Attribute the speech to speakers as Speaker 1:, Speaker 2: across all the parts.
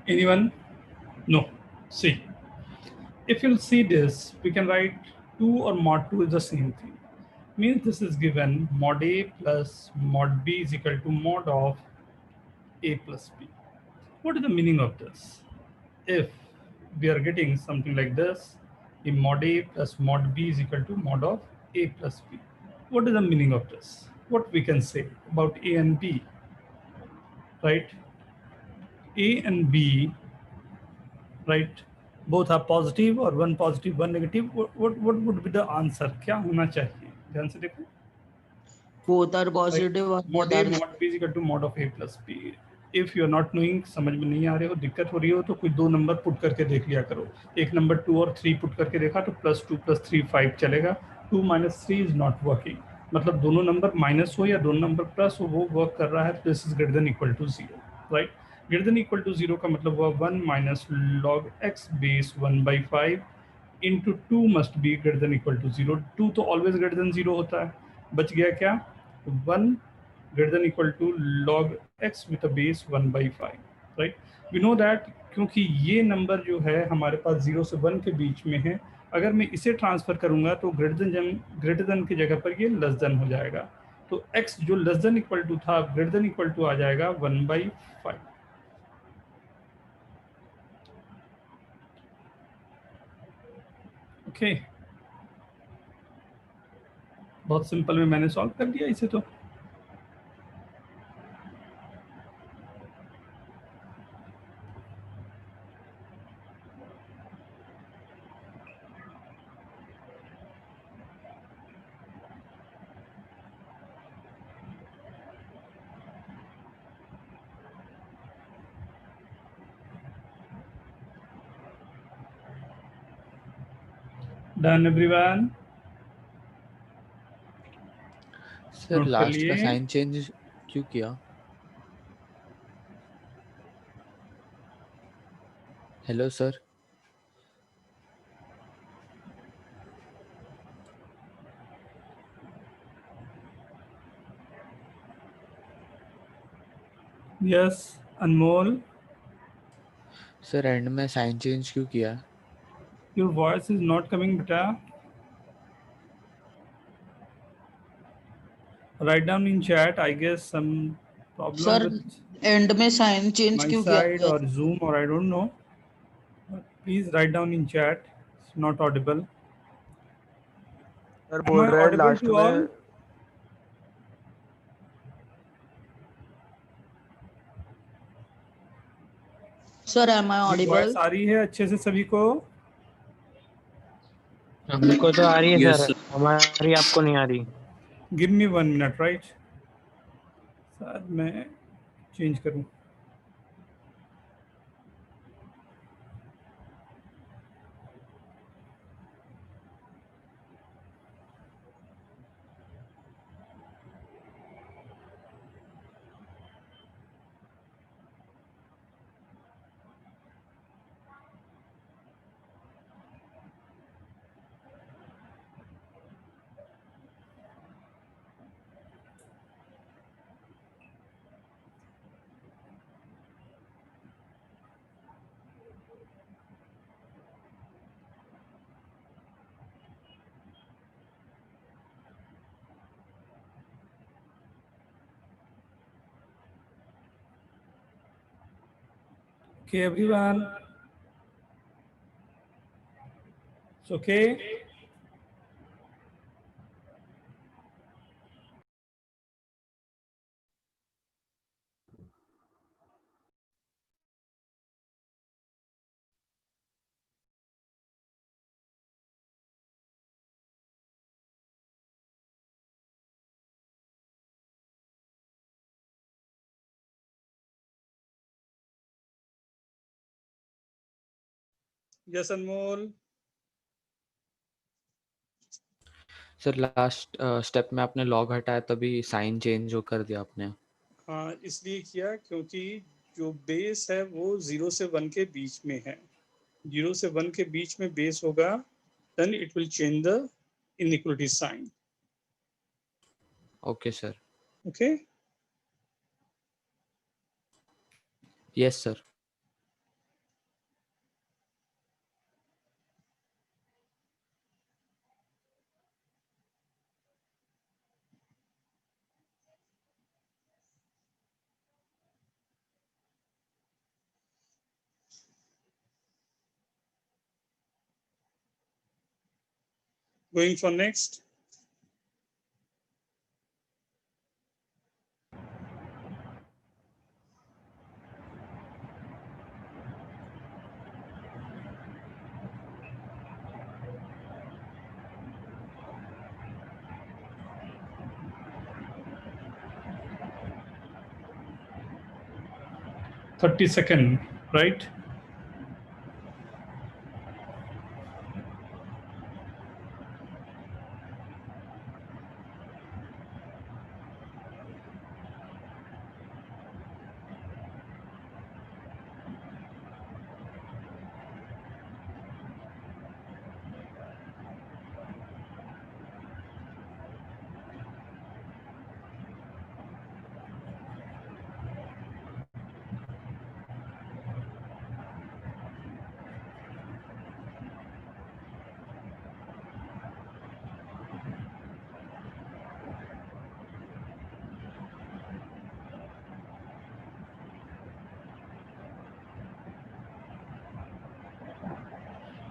Speaker 1: Anyone? No. See, if you'll see this, we can write 2 or mod 2 is the same thing. Means this is given mod A plus mod B is equal to mod of A plus B. What is the meaning of this? If we are getting something like this, in mod A plus mod B is equal to mod of A plus B. What is the meaning of this? What we can say about A and B, right? A and B, right? Both are positive or one positive, one negative. What would be the answer? क्या होना चाहिए? ध्यान से देखो.
Speaker 2: Both are positive or both
Speaker 1: mod A
Speaker 2: are
Speaker 1: mod B is equal to mod of A plus B. If you are not knowing, समझ में नहीं आ रहे हो, दिक्कत हो रही हो तो कोई दो नंबर पुट करके देख लिया करो. एक नंबर 2 और 3 पुट करके देखा तो +2 +3 5 चलेगा. 2 - 3 इज नॉट वर्किंग. मतलब दोनों नंबर माइनस हो या दोनों नंबर प्लस हो, वो वर्क कर रहा है. This is greater than equal to 0, right. Greater than equal to 0 का मतलब हुआ 1 minus log x base 1/5 into 2 must be greater than equal to 0. 2 तो ऑलवेज ग्रेटर देन 0 होता है. बच गया क्या? 1 greater than equal to log x with a base 1/5, right. We know that क्योंकि ये नंबर जो है हमारे पास 0 से 1 के बीच में है, अगर मैं इसे ट्रांसफर करूंगा तो ग्रेटर देन की जगह पर ये लेस देन हो जाएगा. तो x जो लेस देन इक्वल टू था ग्रेटर देन इक्वल टू आ जाएगा 1/5. ओके, बहुत सिंपल में मैंने सॉल्व कर दिया इसे. तो डन एवरीवन?
Speaker 3: सर लास्ट का साइन चेंज क्यों किया? Hello sir.
Speaker 1: Yes Anmol,
Speaker 3: sir and में साइन चेंज क्यों किया?
Speaker 1: Your voice is not coming बेटा. Write down in chat. I guess some problem
Speaker 2: sir
Speaker 1: with
Speaker 2: and में साइन चेंज
Speaker 1: my
Speaker 2: क्यों किया
Speaker 1: side
Speaker 2: है?
Speaker 1: or Zoom or I don't know. But please write down in chat. It's not audible.
Speaker 4: Sir
Speaker 1: Am
Speaker 4: बोल
Speaker 1: I
Speaker 4: रहे हैं
Speaker 1: audible
Speaker 4: last
Speaker 1: to all?
Speaker 4: में.
Speaker 2: Sir M आई
Speaker 1: ये
Speaker 2: Audible?
Speaker 1: Voice आ रही है अच्छे से सभी को?
Speaker 5: हमको तो आ रही है
Speaker 6: Yes,
Speaker 5: सर, हमारी आपको नहीं आ रही.
Speaker 1: Give me 1 minute, right? शायद मैं चेंज करूं. Okay, everyone. It's okay. Yes, Anmol.
Speaker 3: Sir last step में आपने लॉग हटाया तभी साइन चेंज जो कर दिया आपने.
Speaker 1: हाँ, इसलिए किया क्योंकि जो बेस है वो 0 से 1 के बीच में है. 0 से 1 के बीच में बेस होगा, then it will change the inequality sign.
Speaker 3: Okay sir.
Speaker 1: Okay.
Speaker 3: Yes sir.
Speaker 4: Going for next.
Speaker 1: second, right?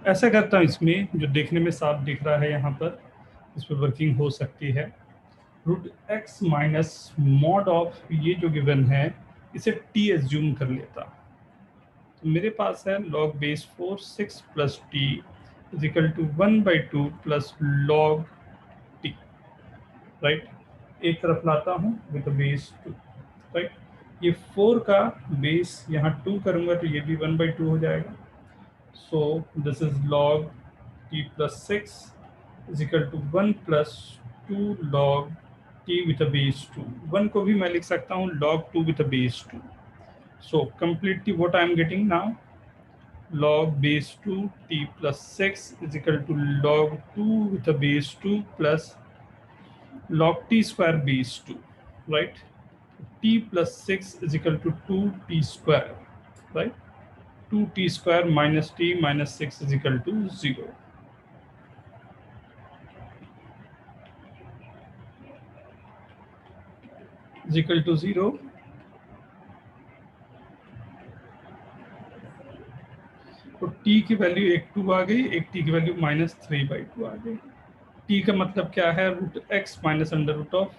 Speaker 1: ऐसा करता हूँ, इसमें जो देखने में साफ दिख रहा है यहाँ पर, इस पर वर्किंग हो सकती है। Root x minus mod of ये जो गिवन है इसे टी एज्यूम कर लेता, तो मेरे पास है log base 4 6 plus t is equal to 1/2 plus log t, right. एक तरफ लाता हूँ विद बेस 2, राइट। ये 4 का बेस यहाँ 2 करूँगा तो ये भी 1/2 हो जाएगा। So this is log t plus 6 is equal to 1 plus 2 log t with a base 2. 1 को भी मैं लिख सकता हूँ log 2 with a base 2. So completely what I am getting now, log base 2 t plus 6 is equal to log 2 with a base 2 plus log t square base 2, right? T plus 6 is equal to 2t square, right? 2t square minus t minus 6 is equal to 0. Is equal to 0. तो t की value एक 2 आ गई, एक t की value -3/2 आ गई। t का मतलब क्या है, root x minus under root of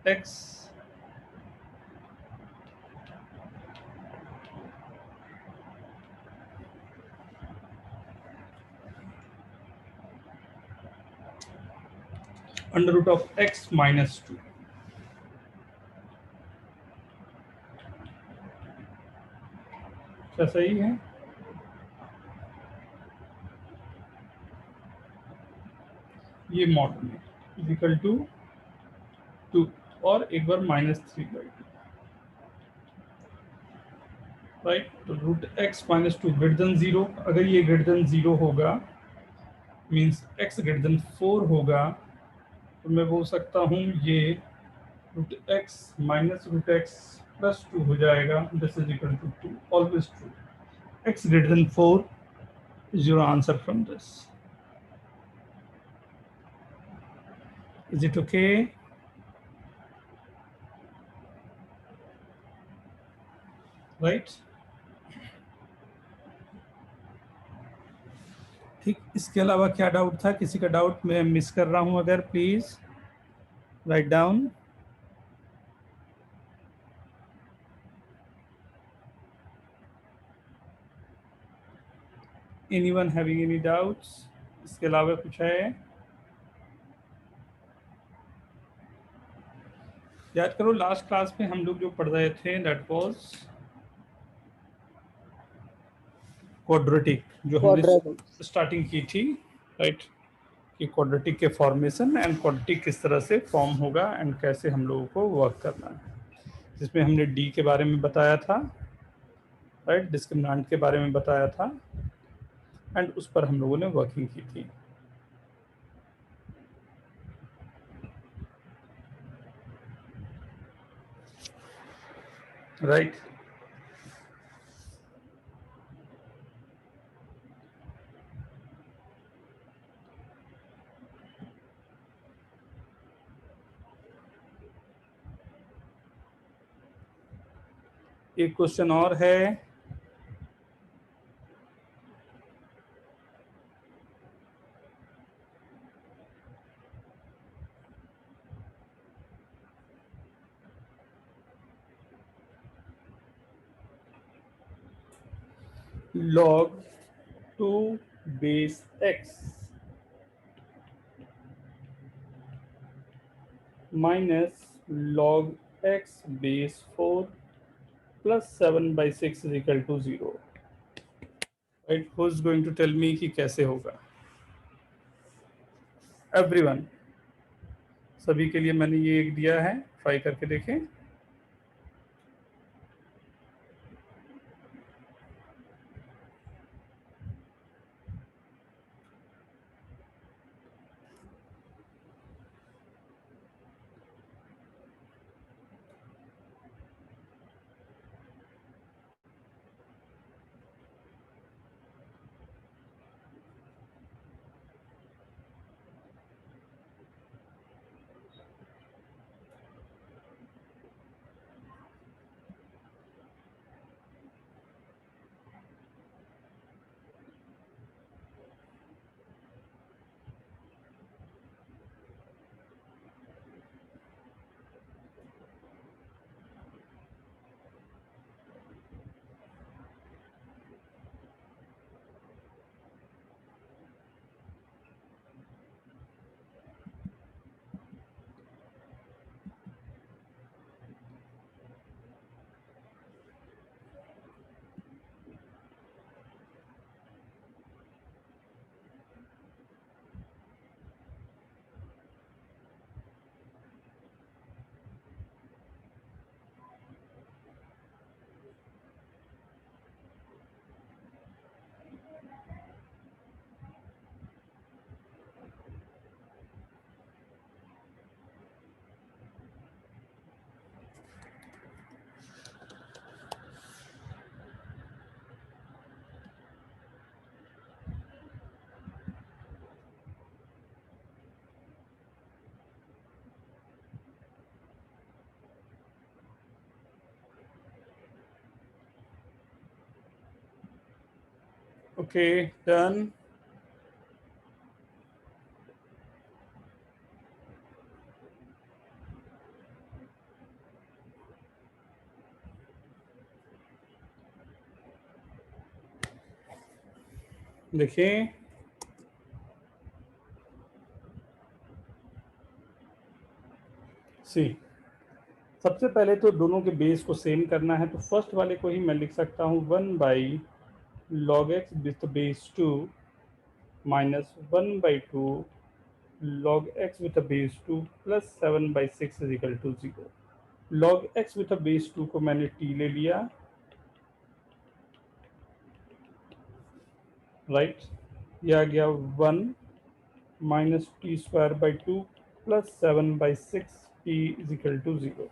Speaker 1: x under root of x minus 2। क्या सही है? ये मॉड में इज इक्वल टू 2 और एक बार -3/2, राइट। तो root x minus 2 greater than 0, अगर ये ग्रेटर देन 0 होगा मीन्स x ग्रेटर देन 4 होगा, तो मैं बोल सकता हूँ ये root x minus root x plus 2 हो जाएगा। This is equal to 2, always true. x greater than 4 is your answer from this. Is it okay? Right? ठीक, इसके अलावा क्या डाउट था? किसी का डाउट मैं मिस कर रहा हूं अगर, please write down. Anyone having any doubts? इसके अलावा कुछ है? याद करो लास्ट क्लास में हम लोग जो पढ़ रहे थे दैट वाज क्वाड्रेटिक, जो हमने स्टार्टिंग की थी, राइट, कि क्वाड्रेटिक के फॉर्मेशन एंड क्वाड्रेटिक किस तरह से फॉर्म होगा एंड कैसे हम लोगों को वर्क करना है, जिसमें हमने डी के बारे में बताया था, राइट, डिस्क्रिमिनेंट के बारे में बताया था एंड उस पर हम लोगों ने वर्किंग की थी। राइट, एक क्वेश्चन और है। log 2 base x minus log x base 4 plus 7 by 6 is equal to 0. Right? Who's going to tell me कि कैसे होगा? Everyone. सभी के लिए मैंने ये एक दिया है, ट्राई करके देखें. Okay, done. देखिए, सी सबसे पहले तो दोनों के बेस को सेम करना है, तो फर्स्ट वाले को ही मैं लिख सकता हूँ 1 by log x with the base 2 minus 1 by 2 log x with the base 2 plus 7 by 6 is equal to 0. log x with the base 2 को मैंने t ले लिया, राइट, ये आ गया 1 minus t square by 2 plus 7 by 6 t is equal to 0.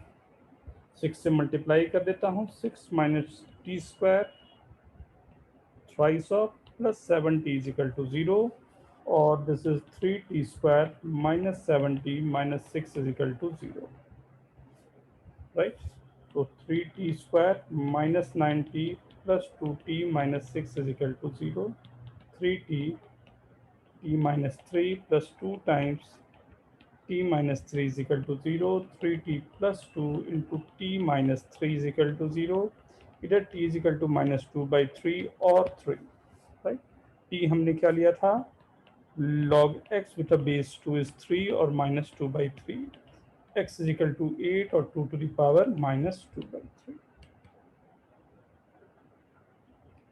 Speaker 1: 6 से multiply कर देता हूँ, 6 minus t square thrice of plus 7t is equal to 0, और this is 3t square minus 7t minus 6 is equal to 0, right. तो 3t square minus 9t plus 2t minus 6 is equal to 0. 3t t minus 3 plus 2 times t minus 3 is equal to 0. 3t plus 2 into t minus 3 is equal to 0. इधर t is equal to minus 2 by 3 और 3, right? t हमने क्या लिया था, log x with a base 2 is 3 और minus 2 by 3. x is equal to 8 और 2 to the power minus 2 by 3.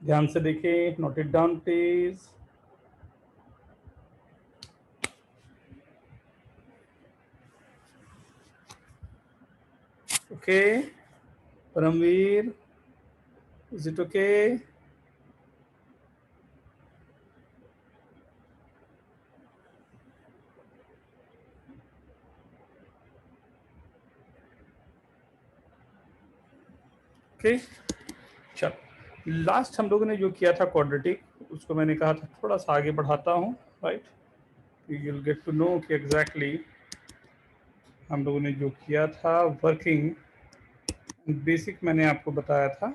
Speaker 1: ध्यान से देखें, note it down please. Okay, Paramveer, is it okay? Okay, चलो, लास्ट हम लोगों ने जो किया था क्वाड्रेटिक, उसको मैंने कहा था थोड़ा सा आगे बढ़ाता हूँ, right. You will get to know कि एग्जैक्टली हम लोगों ने जो किया था वर्किंग बेसिक मैंने आपको बताया था,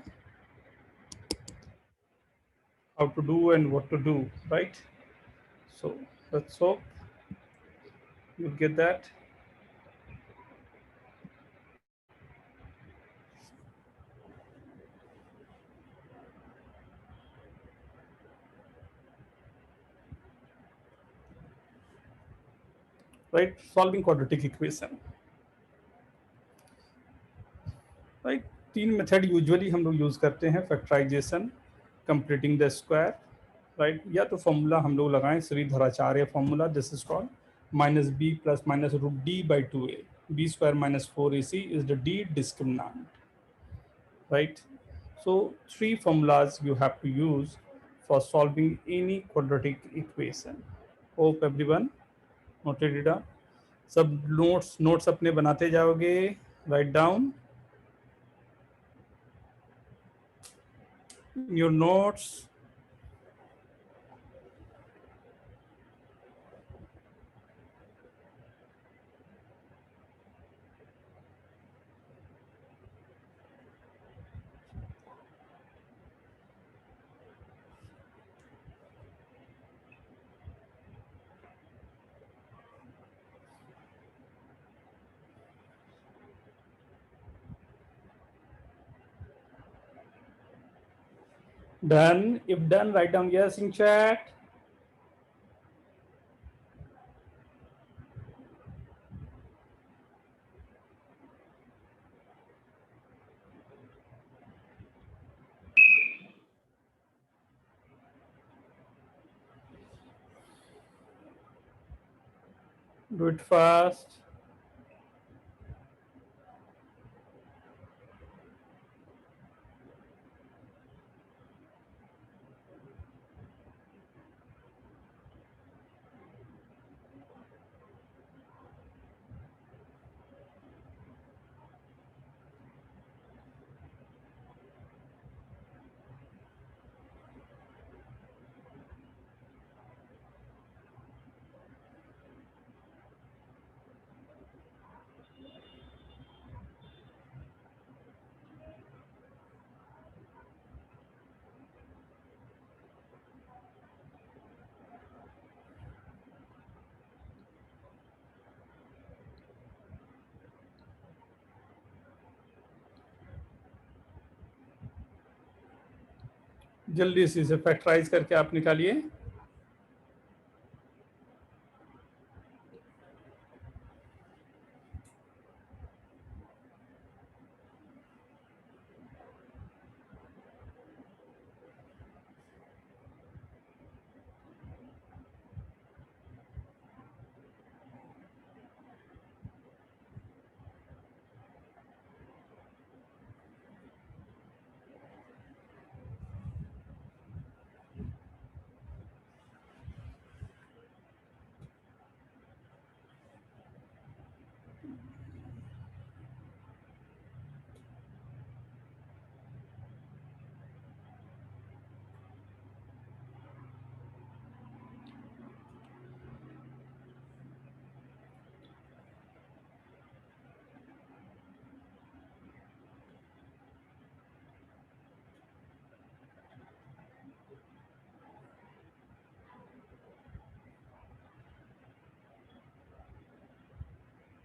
Speaker 1: how to do and what to do, right. So let's hope you get that. right? Solving quadratic equation, right? तीन मेथड यूजुअली हम लोग यूज करते हैं, factorisation, completing the square, right? या तो फॉर्मूला हम लोग लगाएं Sridharacharya formula, this is called minus B plus minus root D by two a, b square minus four a C is the d discriminant, right? So three formulas you have to use for solving any quadratic equation. Hope everyone noted it down. सब notes अपने बनाते जाओगे, write down your notes. Done? If done, write down yes in chat. Do it fast. जल्दी से इसे factorise करके आप निकालिए.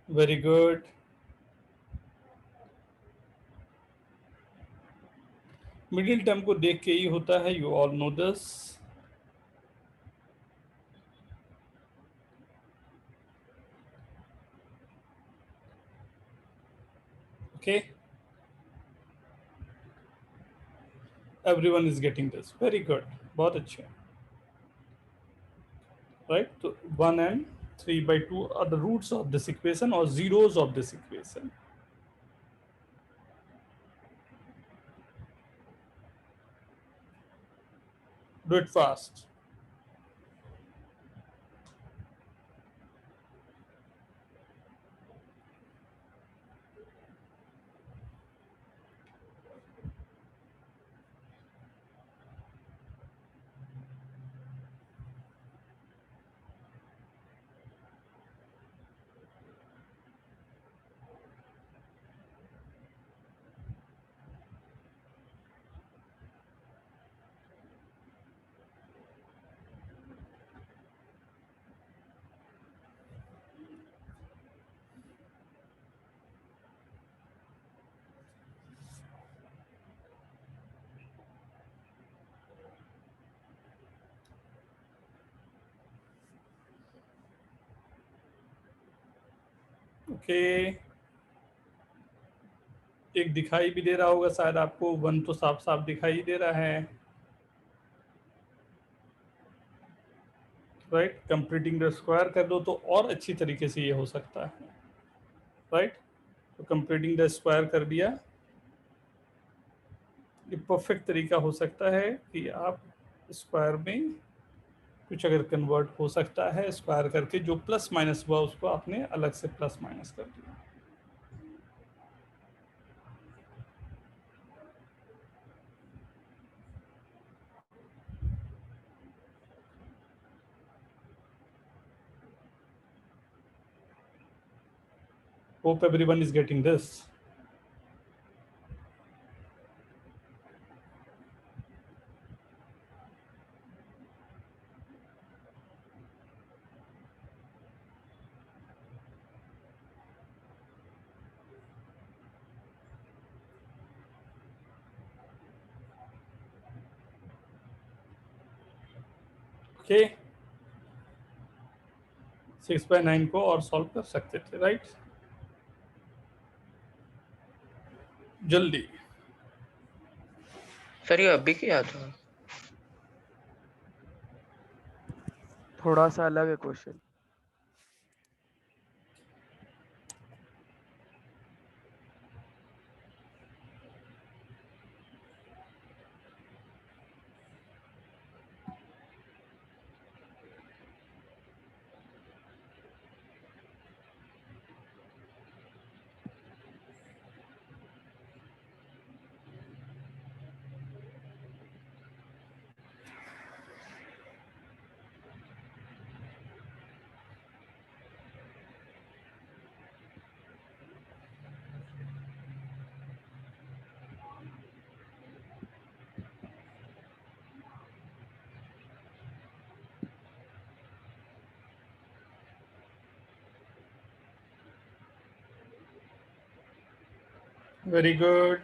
Speaker 1: Very good. मिडिल टर्म को देख के ही होता है, you all know this. Okay, everyone is getting this, very good, बहुत अच्छे, राइट? तो 1 and 3/2 are the roots of this equation or zeros of this equation. Do it fast. Okay, एक दिखाई भी दे रहा होगा शायद आपको, 1 तो साफ साफ दिखाई दे रहा है, राइट। कंप्लीटिंग द स्क्वायर कर दो तो और अच्छी तरीके से ये हो सकता है, राइट। तो कंप्लीटिंग द स्क्वायर कर दिया, ये परफेक्ट तरीका हो सकता है कि आप स्क्वायर में कुछ अगर कन्वर्ट हो सकता है, स्क्वायर करके जो प्लस माइनस हुआ उसको आपने अलग से प्लस माइनस कर दिया। Hope everyone is getting this. Okay, 6/9 को और सॉल्व कर सकते थे, राइट। जल्दी।
Speaker 4: सर ये अभी किया था।
Speaker 6: थोड़ा सा अलग है question.
Speaker 1: Very good.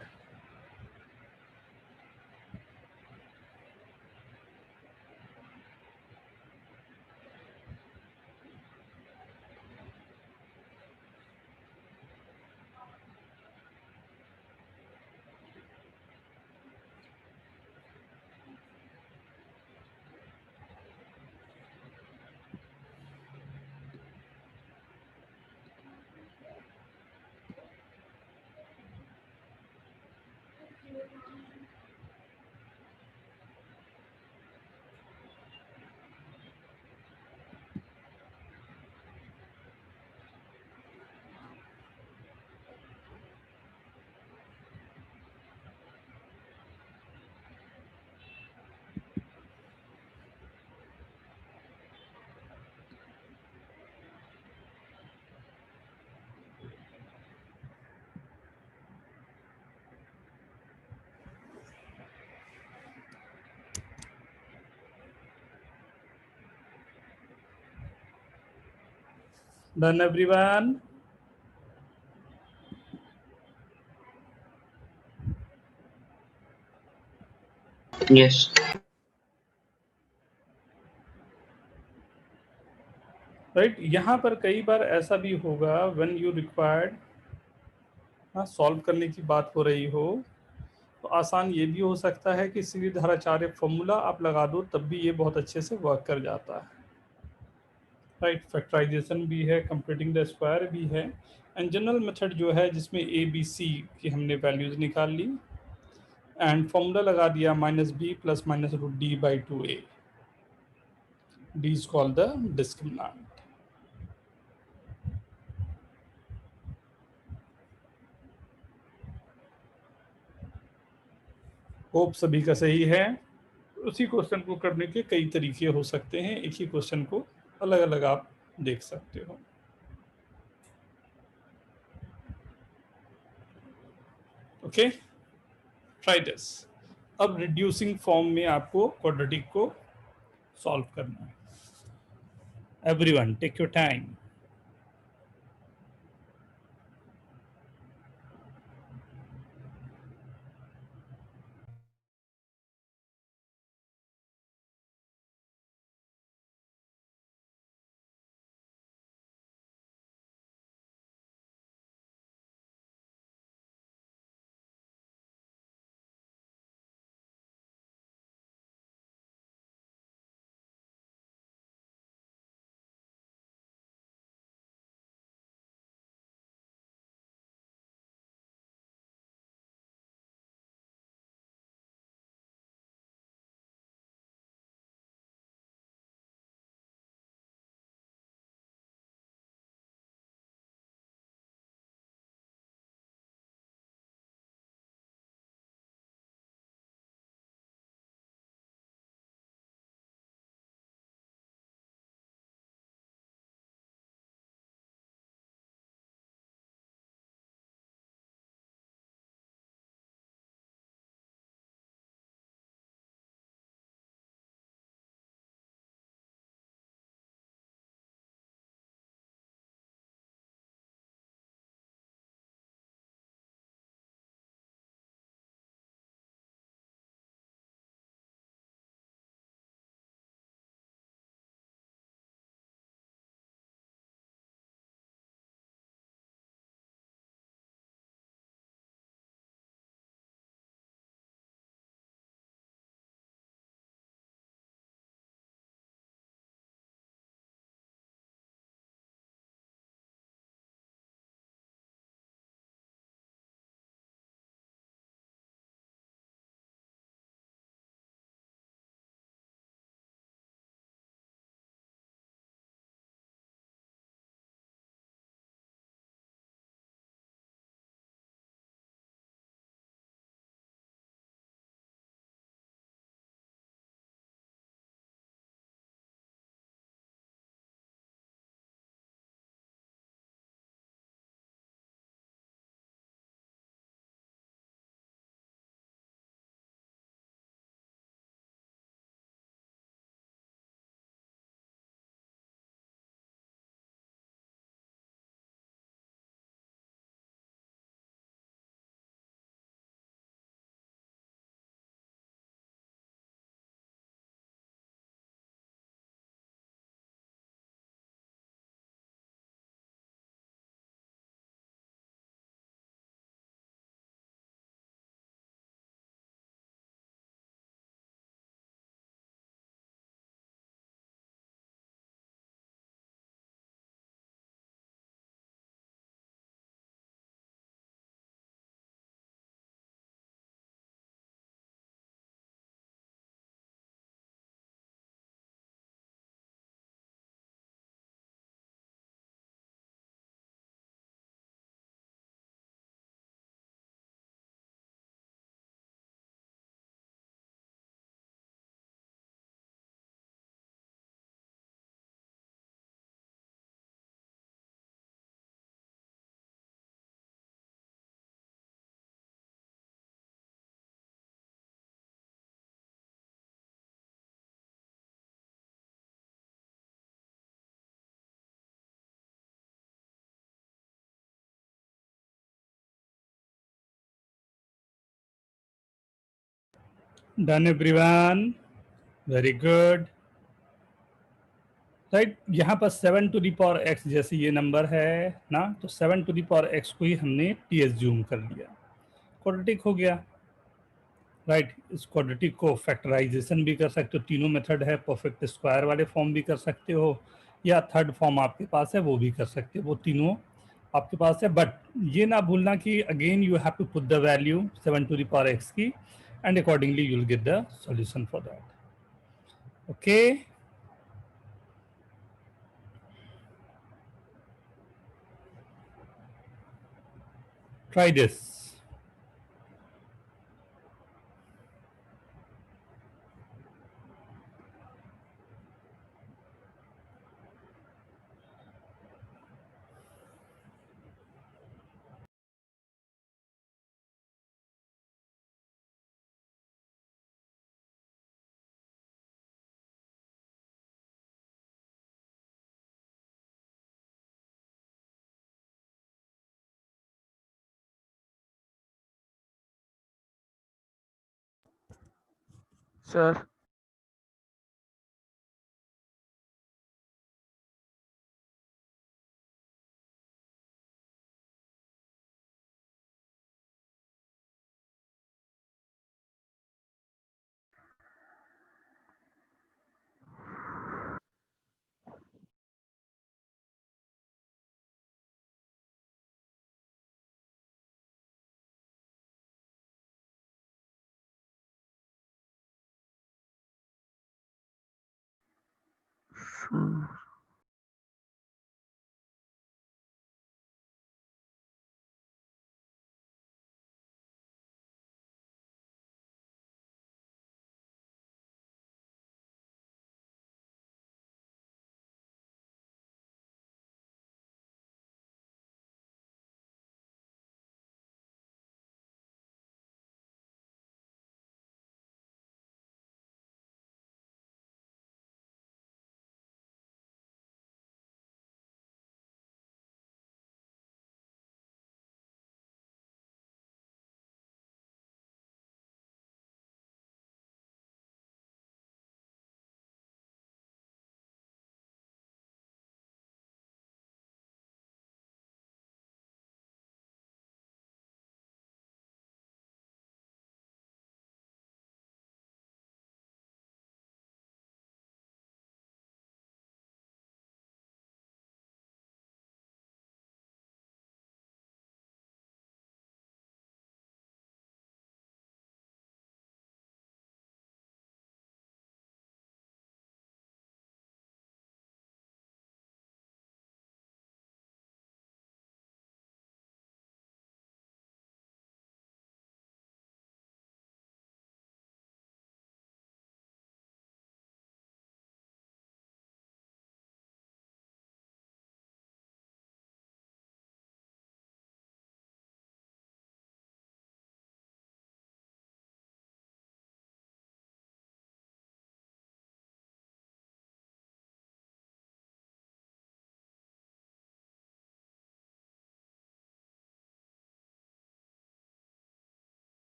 Speaker 1: Done everyone?
Speaker 4: Yes
Speaker 1: right. यहाँ पर कई बार ऐसा भी होगा व्हेन यू रिक्वायर्ड, हाँ, सॉल्व करने की बात हो रही हो तो आसान ये भी हो सकता है कि सीधी धाराचार्य फॉर्मूला आप लगा दो तब भी ये बहुत अच्छे से वर्क कर जाता है, राइट। फैक्टराइजेशन भी है, कंप्लीटिंग द स्क्वायर भी है, एंड जनरल मेथड जो है जिसमें ए बी सी की हमने वैल्यूज निकाल ली एंड फॉर्मूला लगा दिया -b + -√d/2a, d is called the discriminant। Hope सभी का सही है। उसी क्वेश्चन को करने के कई तरीके हो सकते हैं, एक ही क्वेश्चन को अलग अलग आप देख सकते हो। Okay, try this. अब रिड्यूसिंग फॉर्म में आपको क्वाड्रेटिक को सॉल्व करना है। Everyone take your time. Done everyone, very good. Right, यहाँ पर 7 टू द पावर x जैसे ये नंबर है ना, तो 7 टू द पावर x को ही हमने t एज्यूम कर लिया, क्वाड्रेटिक हो गया। राइट, इस क्वाड्रेटिक को फैक्टराइजेशन भी कर सकते हो, तीनों मेथड है, परफेक्ट स्क्वायर वाले फॉर्म भी कर सकते हो, या थर्ड फॉर्म आपके पास है वो भी कर सकते हो, वो तीनों आपके पास है। बट ये ना भूलना कि again you have to put the value 7 to the power x की, and accordingly you will get the solution for that. Okay, try this.
Speaker 6: Sir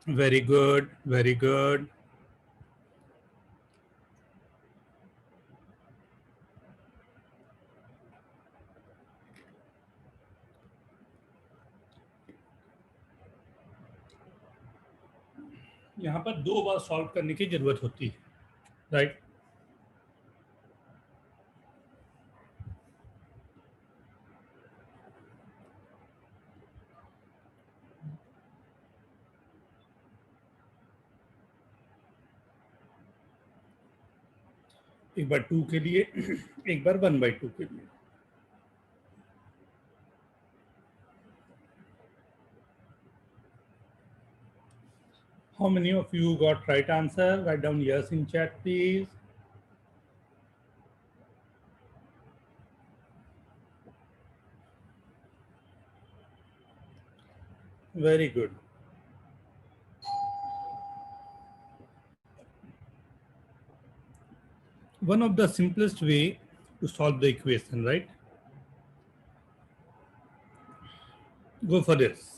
Speaker 1: very good, very good. यहाँ पर 2 बार सॉल्व करने की जरूरत होती है, राइट? एक बार 2 के लिए, एक बार 1/2 के लिए। How many of you got right answer? Write down yes in chat, please. Very good. One of the simplest way to solve the equation, right? Go for this.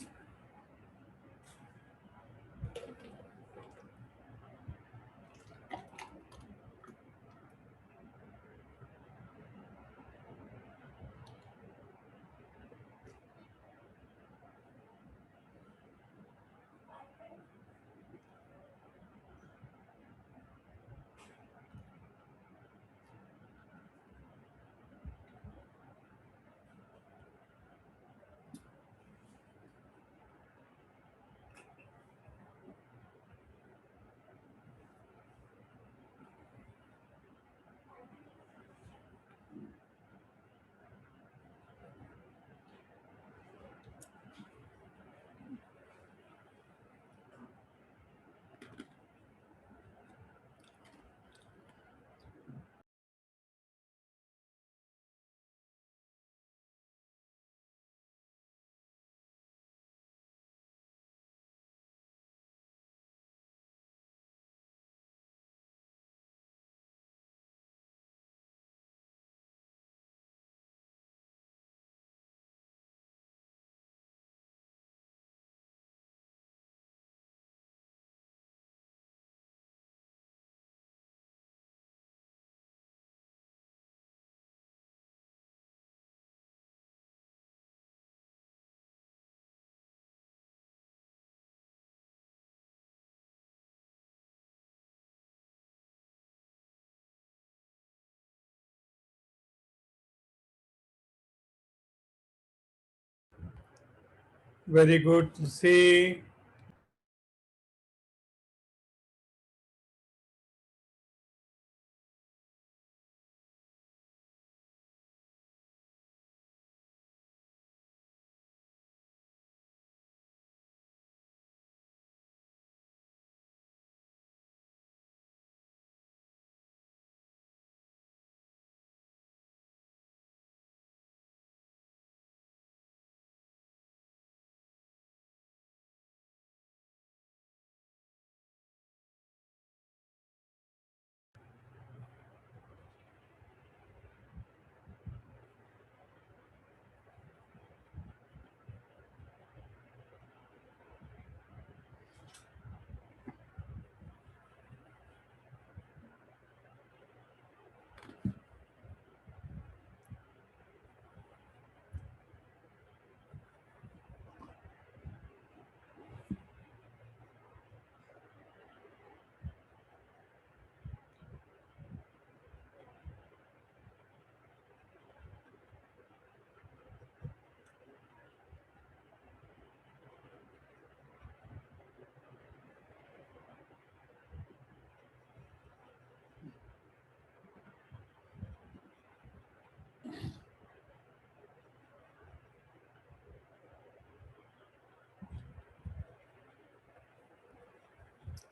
Speaker 1: Very good to see.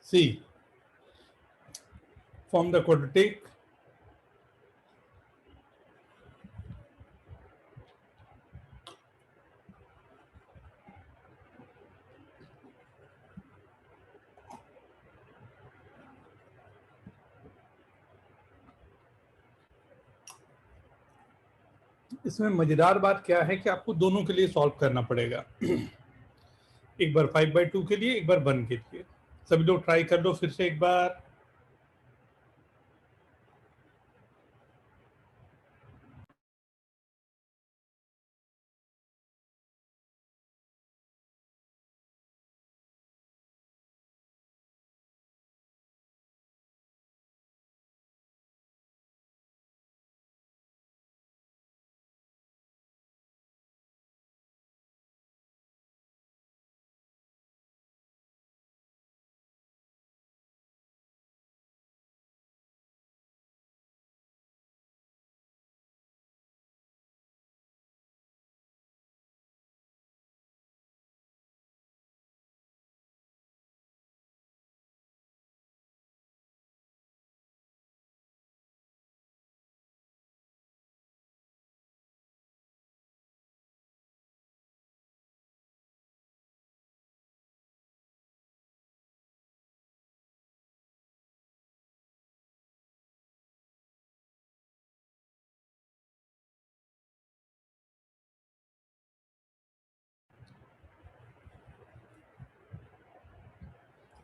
Speaker 1: See, from the quadratic, इसमें मजेदार बात क्या है कि आपको दोनों के लिए सॉल्व करना पड़ेगा। एक बार 5/2 के लिए, एक बार 1 के लिए। सभी लोग ट्राई कर लो फिर से एक बार।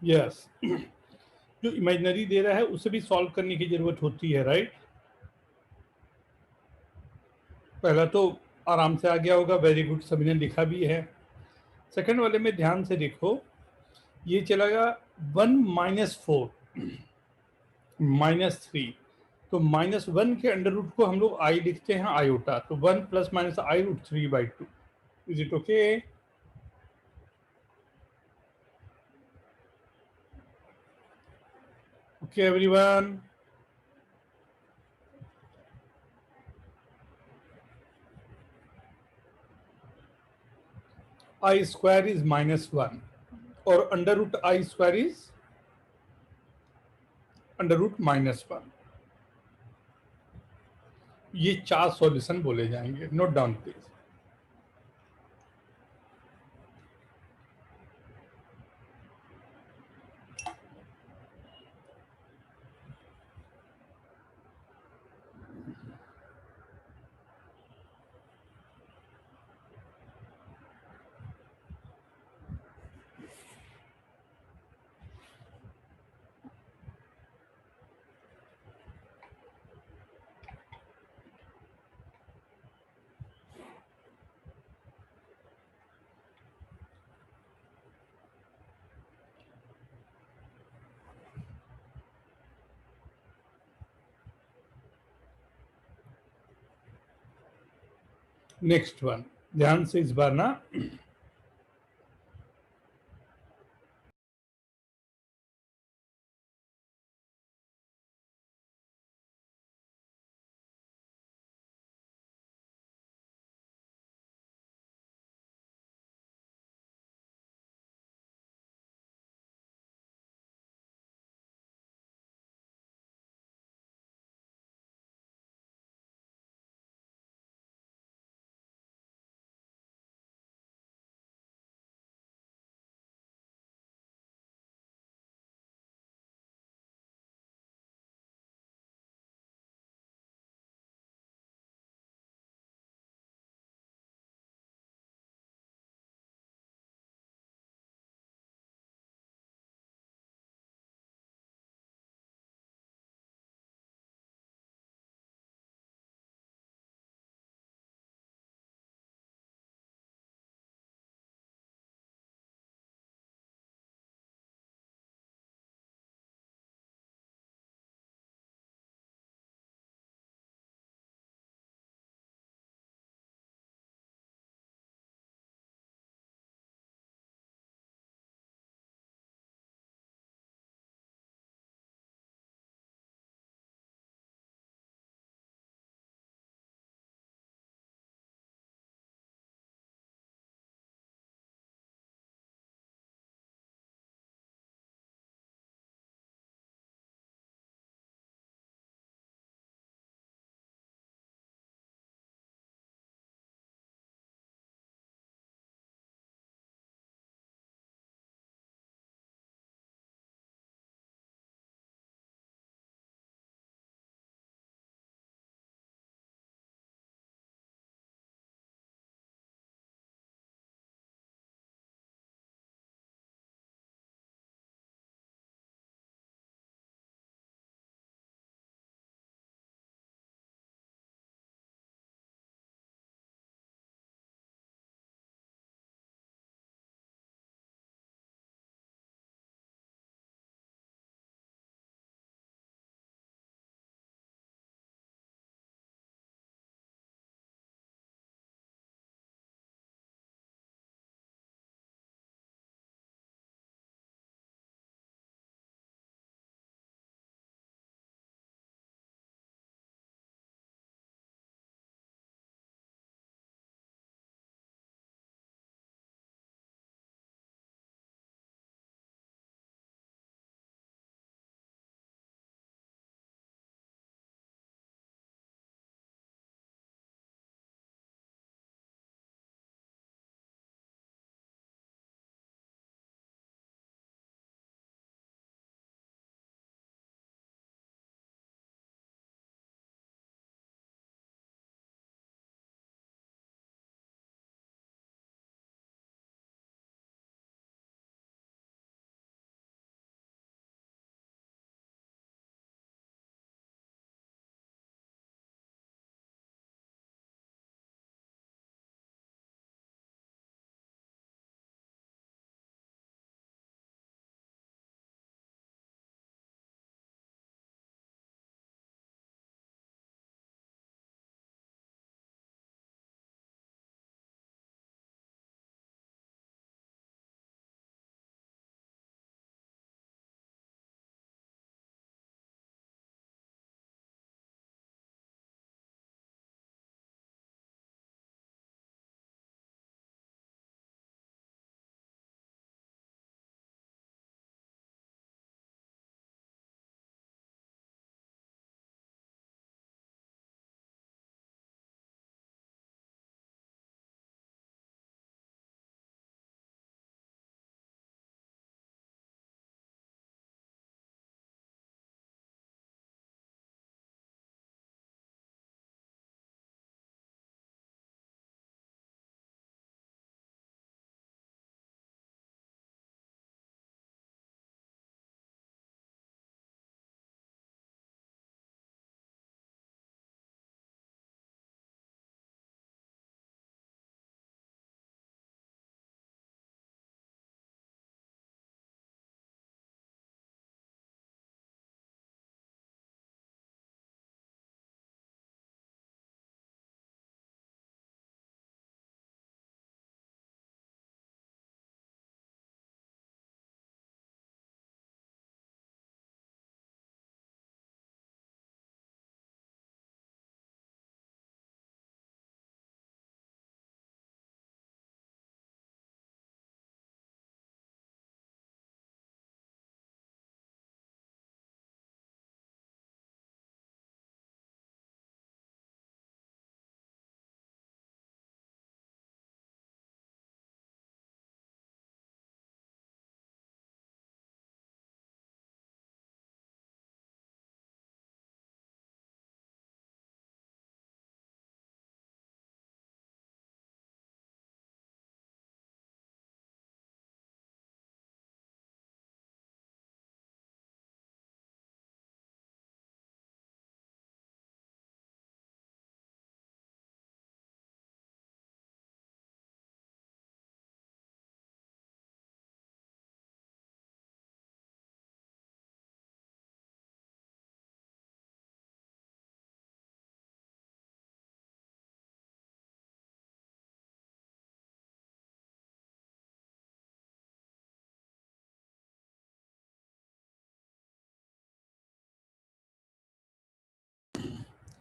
Speaker 1: यस जो इमेजिनरी दे रहा है उसे भी सॉल्व करने की जरूरत होती है, राइट? पहला तो आराम से आ गया होगा, वेरी गुड, सभी ने लिखा भी है। सेकंड वाले में ध्यान से देखो, ये चलेगा 1 - 4 -3, तो -1 के अंडर रूट को हम लोग आई लिखते हैं आयोटा, तो 1 ± i√3/2। Is it okay? Okay everyone? i² is -1 और √i² इज √-1। ये 4 सॉल्यूशन बोले जाएंगे, note down please. Next one, ध्यान से इस बार ना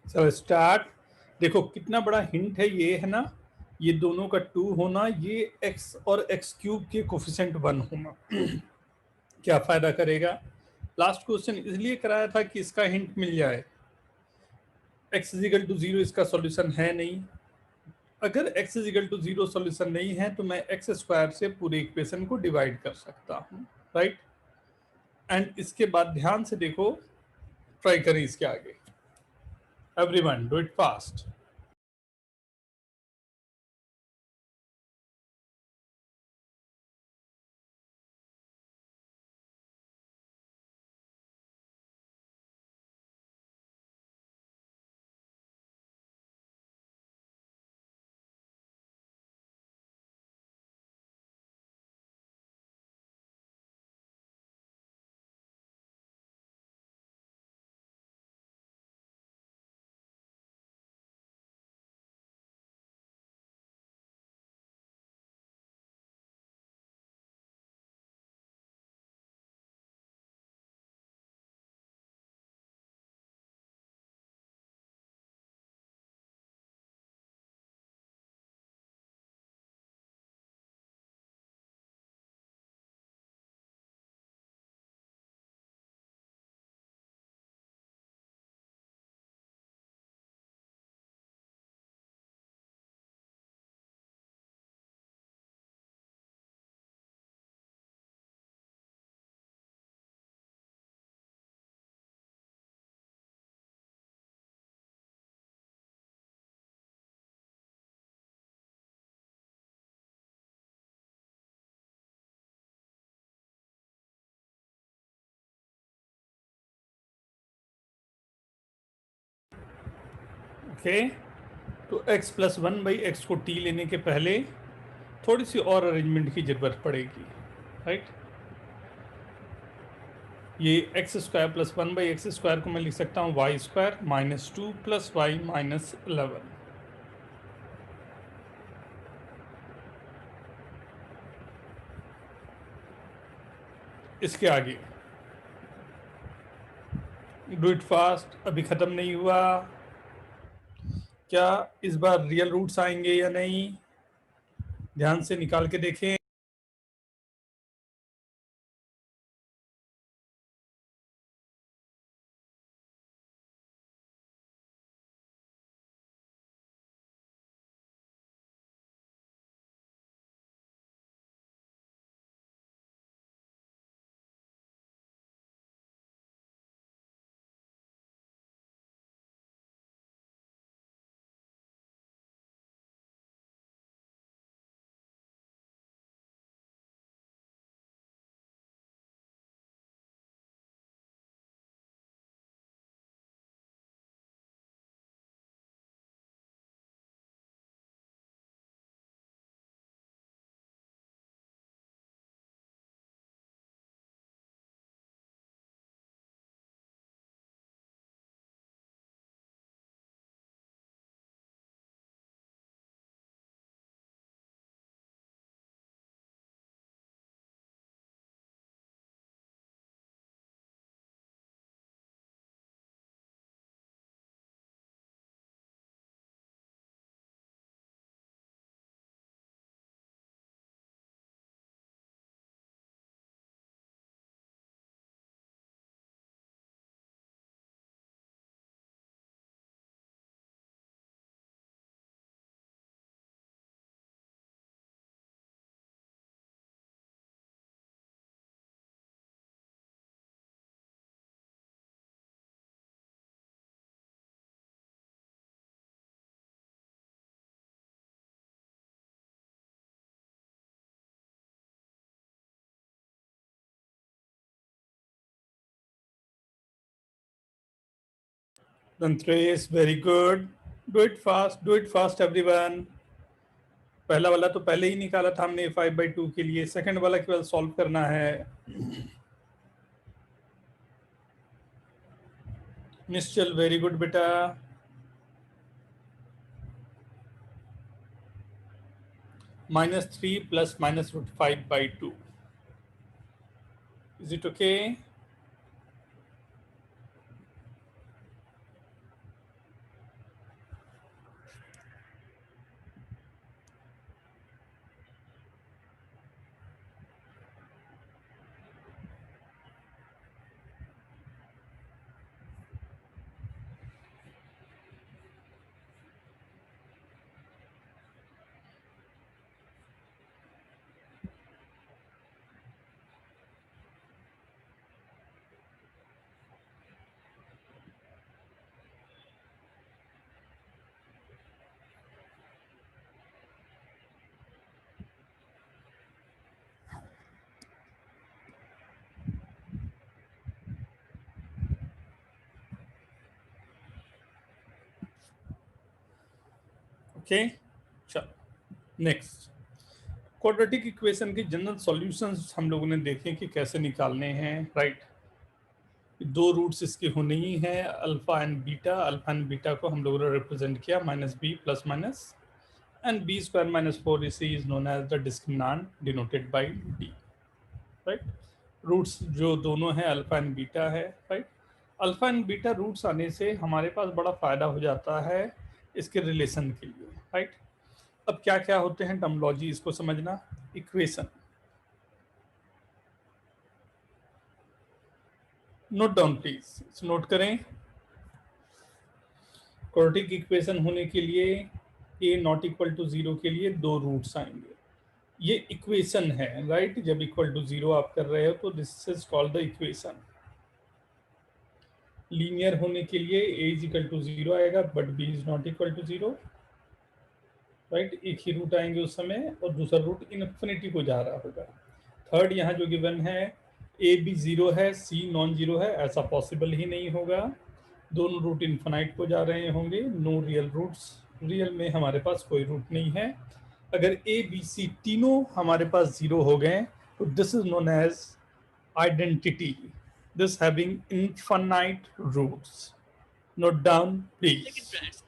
Speaker 1: सो स्टार्ट। देखो कितना बड़ा हिंट है ये, है ना, ये दोनों का 2 होना, ये x और x क्यूब के कोफिशिएंट 1 होना क्या फायदा करेगा? लास्ट क्वेश्चन इसलिए कराया था कि इसका हिंट मिल जाए। x इज इक्वल टू 0 इसका सॉल्यूशन है नहीं। अगर x is equal to 0 solution नहीं है तो मैं x स्क्वायर से पूरे इक्वेशन को डिवाइड कर सकता हूँ, राइट। एंड इसके बाद ध्यान से देखो, ट्राई करें इसके आगे। Everyone do it fast. Okay, तो x प्लस 1/x को t लेने के पहले थोड़ी सी और अरेंजमेंट की जरूरत पड़ेगी, राइट। ये x square plus 1/x square को मैं लिख सकता हूँ y square minus 2 plus y minus 11। इसके आगे डू इट फास्ट, अभी खत्म नहीं हुआ। क्या इस बार रियल रूट्स आएंगे या नहीं, ध्यान से निकाल के देखें। Dantresh, very good. Do it fast everyone. पहला वाला तो पहले ही निकाला था हमने 5/2 के लिए, सेकंड वाला केवल सॉल्व करना है। निश्चल, वेरी गुड बेटा। -3 plus -√5/2, is it okay? Okay, चलो नेक्स्ट। क्वाड्रेटिक इक्वेशन के जनरल सॉल्यूशंस हम लोगों ने देखे कि कैसे निकालने हैं, राइट। दो रूट्स इसके होने ही हैं, alpha and beta. Alpha and beta को हम लोगों ने रिप्रेजेंट किया minus B plus minus, and b square minus 4ac is known as the discriminant denoted by d, right. Roots जो दोनों हैं अल्फा एंड बीटा है, right. Alpha and beta roots आने से हमारे पास बड़ा फायदा हो जाता है इसके रिलेशन के लिए, राइट। अब क्या क्या होते हैं टर्मोलॉजी, इसको समझना। Equation, note down please, note करें। क्वाड्रेटिक इक्वेशन होने के लिए a नॉट इक्वल टू 0 के लिए दो रूट्स आएंगे। ये इक्वेशन है, राइट। जब इक्वल टू 0 आप कर रहे हो तो this is called the equation. Linear होने के लिए a इज इक्वल टू 0 आएगा but b is not equal to 0, right. एक ही रूट आएंगे उस समय और दूसरा रूट इनफिनिटी को जा रहा होगा। थर्ड यहाँ जो गिवन है a भी 0 है, c नॉन 0 है, ऐसा पॉसिबल ही नहीं होगा। दोनों रूट इन्फिनाइट को जा रहे होंगे, नो रियल रूट्स। रियल में हमारे पास कोई रूट नहीं है। अगर a b c तीनों हमारे पास 0 हो गए तो this is known as identity, this having infinite roots. Note down please.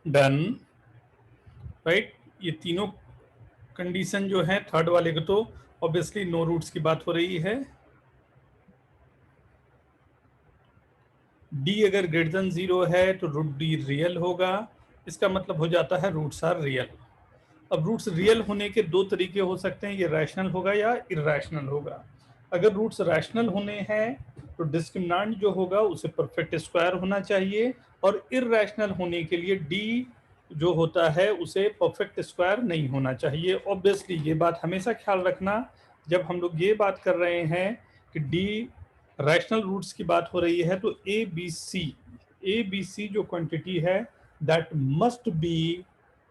Speaker 1: Done, right. ये तीनों कंडीशन जो है थर्ड वाले को तो ऑब्वियसली नो रूट्स की बात हो रही है। डी अगर ग्रेटर देन 0 है तो रूट डी रियल होगा, इसका मतलब हो जाता है रूट्स आर रियल। अब रूट्स रियल होने के दो तरीके हो सकते हैं, ये रैशनल होगा या इरैशनल होगा। अगर रूट्स रैशनल होने हैं तो डिस्क्रिमिनेंट जो होगा उसे परफेक्ट स्क्वायर होना चाहिए, और इरैशनल होने के लिए डी जो होता है उसे परफेक्ट स्क्वायर नहीं होना चाहिए। ऑब्वियसली ये बात हमेशा ख्याल रखना जब हम लोग ये बात कर रहे हैं कि डी रैशनल रूट्स की बात हो रही है तो ए बी सी जो क्वांटिटी है that must be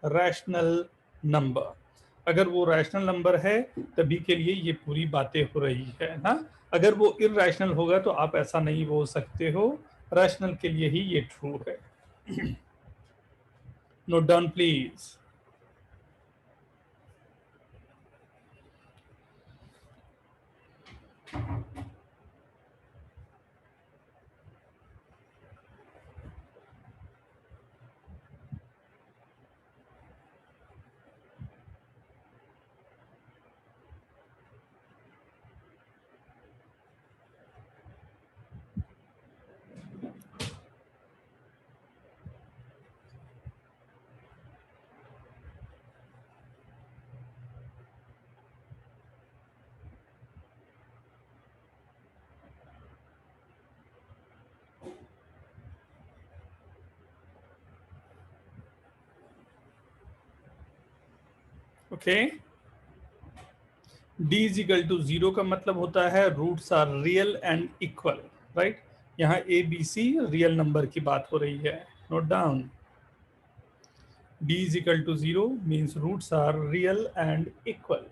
Speaker 1: rational number. अगर वो रैशनल नंबर है तभी के लिए ये पूरी बातें हो रही है ना। अगर वो इरैशनल होगा तो आप ऐसा नहीं बोल सकते हो, रैशनल के लिए ही ये ट्रू है। Note down please. Okay. d is equal to 0 का मतलब होता है roots are real and equal, right. यहाँ A B C real number की बात हो रही है, note down. d is equal to 0 means roots are real and equal.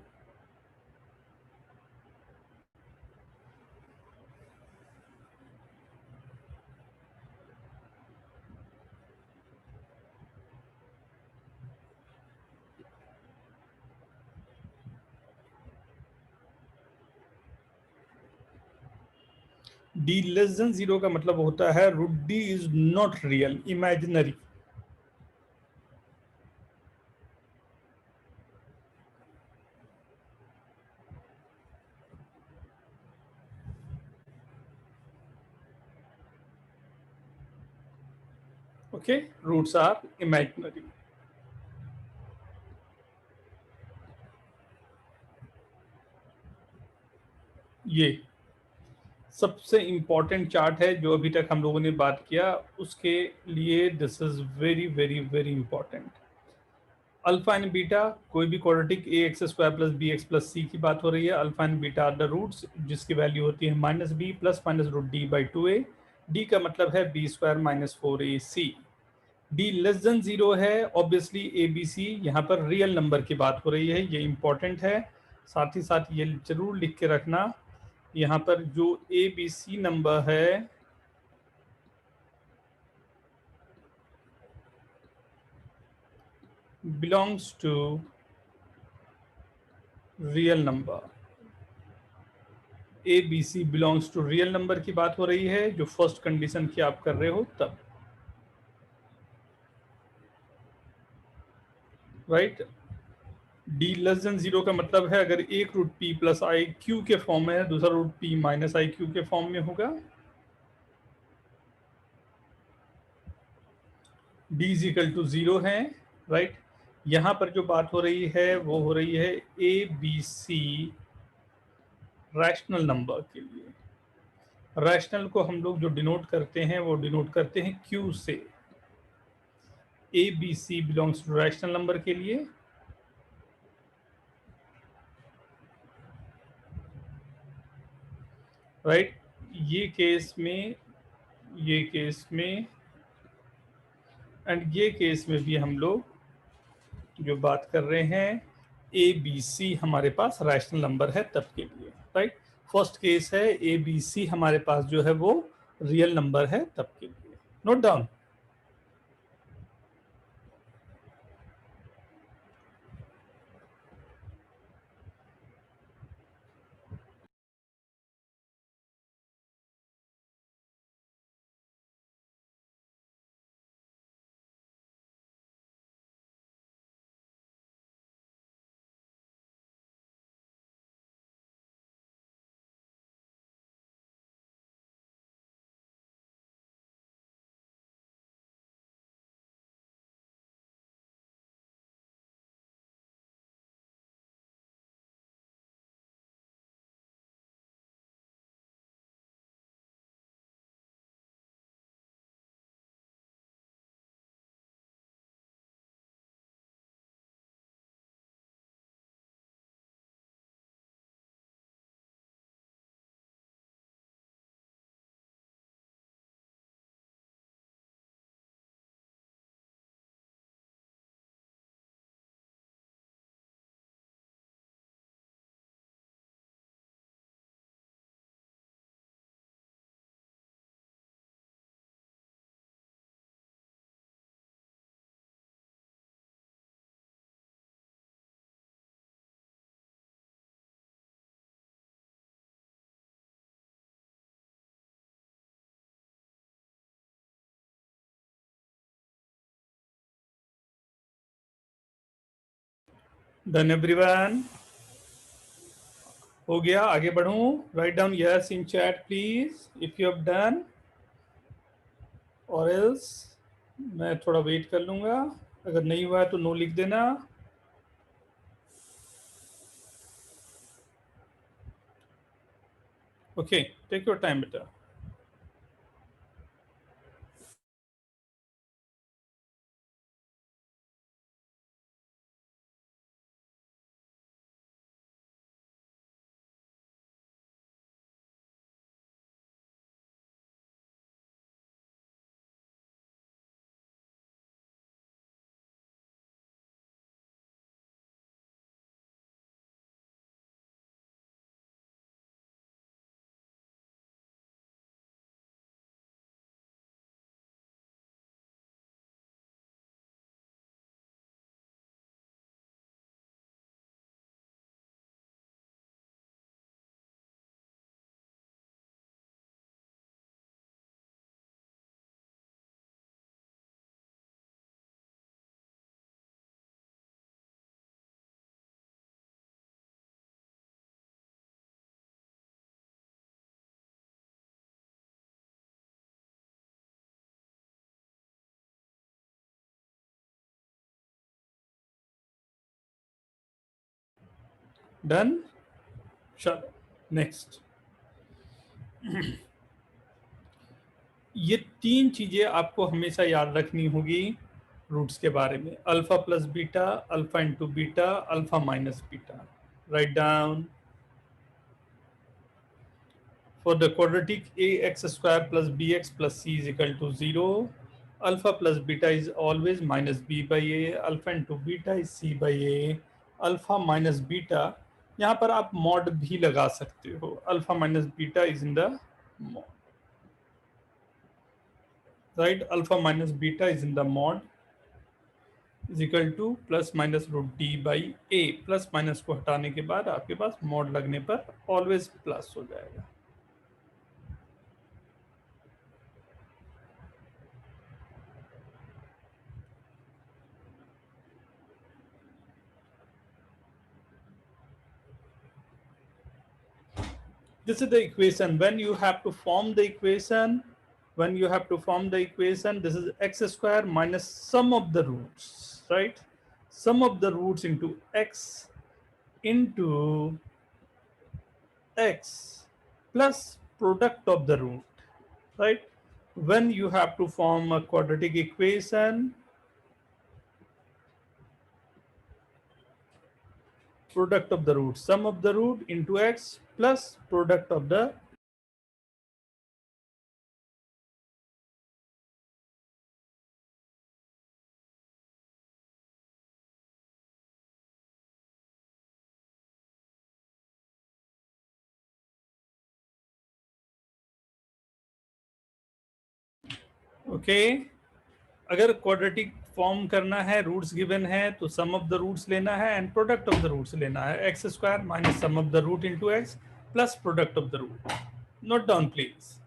Speaker 1: d less than 0 का मतलब होता है root d is not real, imaginary. Okay, roots are imaginary. ये सबसे इंपॉर्टेंट चार्ट है जो अभी तक हम लोगों ने बात किया, उसके लिए this is very very very important. Alpha and beta, कोई भी quadratic A X square plus B X plus C की बात हो रही है। Alpha and beta are the roots जिसकी वैल्यू होती है minus B plus minus root D by 2a। D का मतलब है B square minus 4ac। D less than 0 है, ऑब्वियसली ए बी सी यहाँ पर रियल नंबर की बात हो रही है, ये इंपॉर्टेंट है। साथ ही साथ ये जरूर लिख के रखना, यहाँ पर जो ए बी सी नंबर है belongs to real number। A B c belongs to real number की बात हो रही है, जो फर्स्ट कंडीशन की आप कर रहे हो तब, राइट। डी लेस देन 0 का मतलब है अगर एक root p plus i q के फॉर्म में है, दूसरा root p minus i q के फॉर्म में होगा। डी इज इक्वल टू 0 है, राइट। यहां पर जो बात हो रही है वो हो रही है a B c rational number के लिए। रैशनल को हम लोग जो डिनोट करते हैं वो डिनोट करते हैं क्यू से। A B c belongs to rational number के लिए, राइट। ये केस में एंड ये केस में भी हम लोग जो बात कर रहे हैं ए बी सी हमारे पास रैशनल नंबर है तब के लिए, राइट। फर्स्ट केस है ए बी सी हमारे पास जो है वो रियल नंबर है तब के लिए, नोट डाउन। डन एवरीवन, हो गया? आगे बढ़ूं? Write down yes in chat please if you have done, और एल्स मैं थोड़ा वेट कर लूंगा। अगर नहीं हुआ है तो नो लिख देना। ओके, टेक योर टाइम बेटा। डन। चलो नेक्स्ट। ये 3 चीजें आपको हमेशा याद रखनी होगी रूट्स के बारे में, alpha plus beta, alpha into beta, alpha minus beta. Write down. For the quadratic ax square plus bx plus c is equal to 0, alpha plus beta is always minus b by a, alpha into beta is c by a, alpha minus beta, यहाँ पर आप mod भी लगा सकते हो, alpha minus beta is in the mod, right? Alpha minus beta is in the mod is equal to plus minus root d by a, plus minus को हटाने के बाद आपके पास mod लगने पर always प्लस हो जाएगा। This is the equation. When you have to form the equation, this is x square minus sum of the roots, right? Sum of the roots into x plus product of the root, right? When you have to form a quadratic equation, product of the root, sum of the root into x plus product of the okay. अगर quadratic form करना है, roots given है, तो sum of the roots लेना है and product of the roots लेना है, x square minus sum of the root into x plus product of the root. Note down please.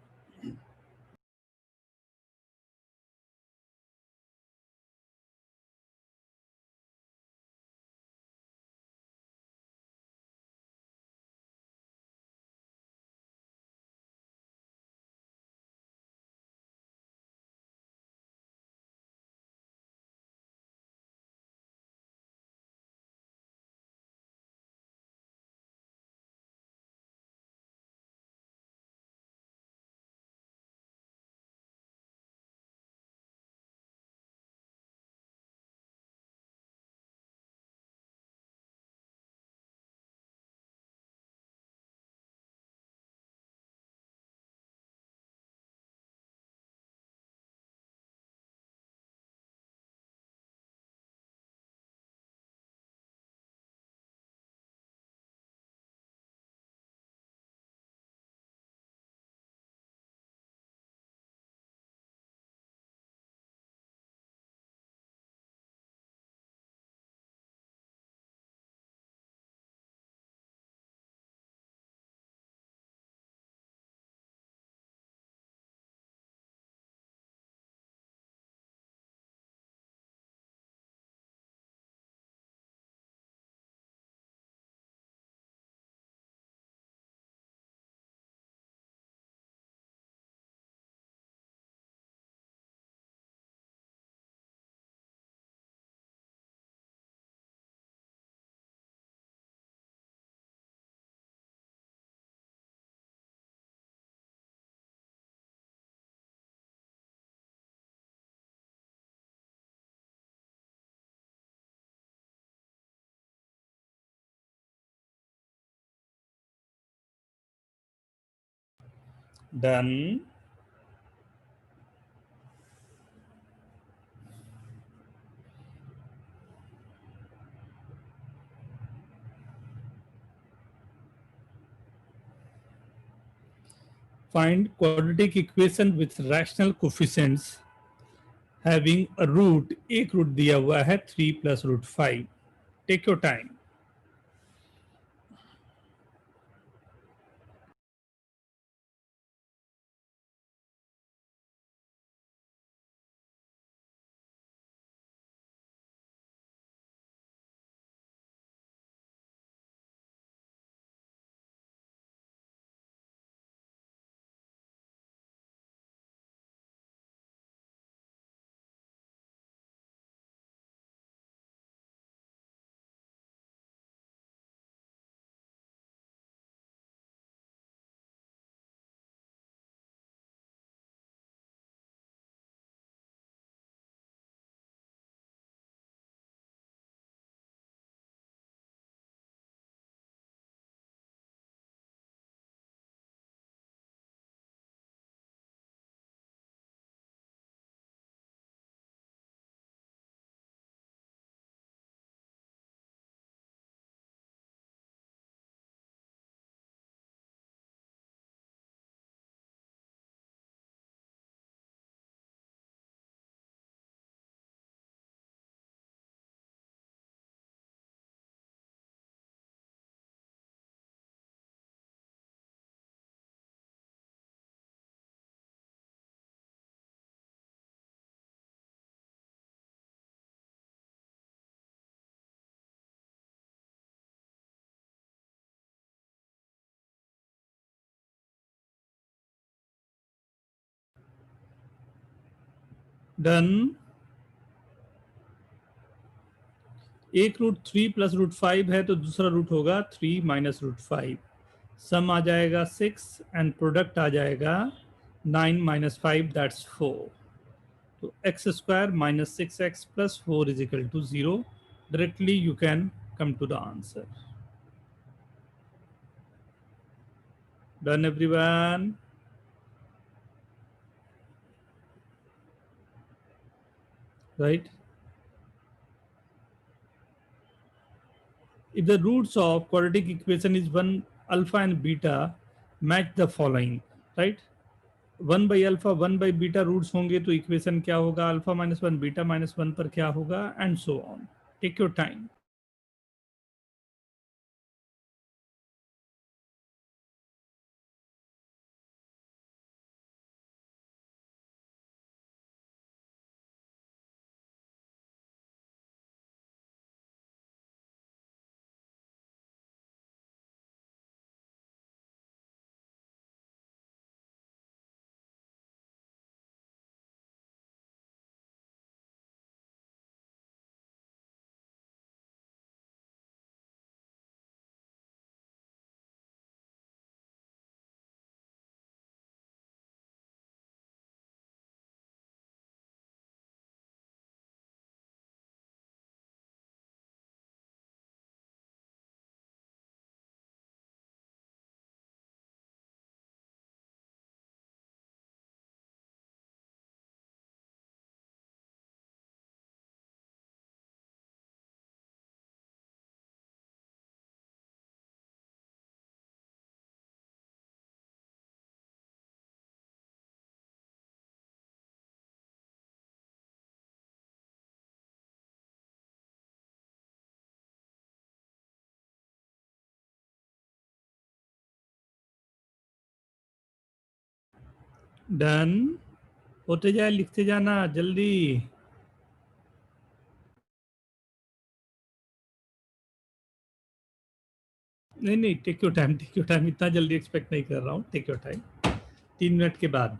Speaker 1: Done. Find quadratic equation with rational coefficients having a root, एक root दिया हुआ है 3 plus root 5। Take your time. Done. एक root 3 plus root 5 है तो दूसरा root होगा 3 minus root 5। सम आ जाएगा 6 एंड प्रोडक्ट आ जाएगा 9 माइनस 5 दैट्स 4। तो x square minus 6x plus 4 is equal to 0। Directly you can come to the answer. Done everyone? Right? If the roots of quadratic equation is 1 alpha and beta, match the following, right? 1 by alpha 1 by beta roots होंगे तो equation क्या होगा, alpha minus 1 beta minus 1 पर क्या होगा, and so on. Take your time. Done. होते जाए, लिखते जाना जल्दी. नहीं नहीं, take your time, take your time. इतना जल्दी एक्सपेक्ट नहीं कर रहा हूँ. Take your time. 3 मिनट के बाद.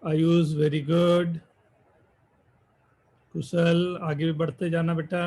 Speaker 1: Ayush very good. कुशल आगे भी बढ़ते जाना बेटा.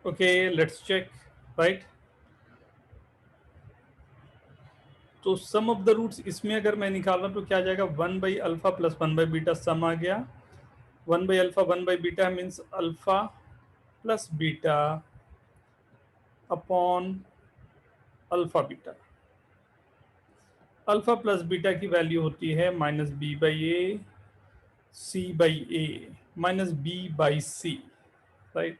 Speaker 1: Okay let's check right. तो सम ऑफ द रूट्स इसमें अगर मैं निकाल रहा तो क्या आ जाएगा, 1/अल्फा प्लस 1/बीटा सम आ गया। 1/अल्फा 1/बीटा means alpha plus beta upon alpha beta. Alpha plus beta की वैल्यू होती है -b/a c/a -b/c right,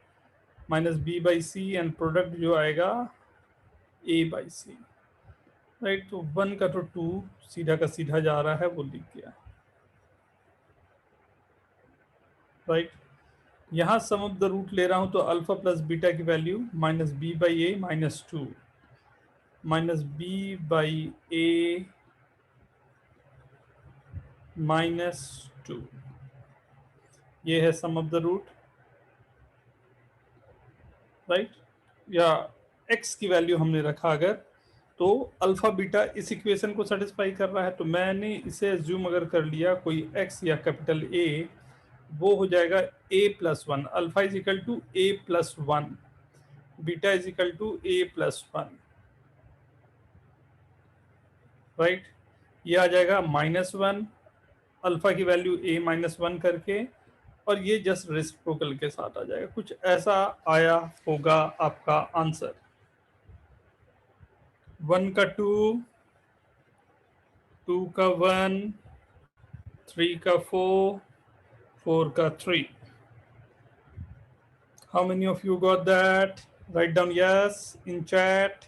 Speaker 1: -b/c and product जो आएगा a/c राइट। तो 1 का तो 2 सीधा का सीधा जा रहा है, वो लिख गया राइट। यहाँ सम ऑफ द रूट ले रहा हूँ तो अल्फा प्लस बीटा की वैल्यू -b/a -2 -b/a -2, ये है सम ऑफ द रूट राइट। या x की वैल्यू हमने रखा अगर, तो अल्फा बीटा इस इक्वेशन को सेटिस्फाई कर रहा है, तो मैंने इसे एज्यूम अगर कर लिया कोई x या कैपिटल A, वो हो जाएगा a+1, alpha is equal to a+1, beta is equal to a+1 right. ये आ जाएगा -1, अल्फा की वैल्यू a-1 करके, और ये जस्ट रेसिप्रोकल के साथ आ जाएगा। कुछ ऐसा आया होगा आपका आंसर। 1 का 2, 2 का 1, 3 का 4, 4 का 3। How many of you got that? Write down yes in chat.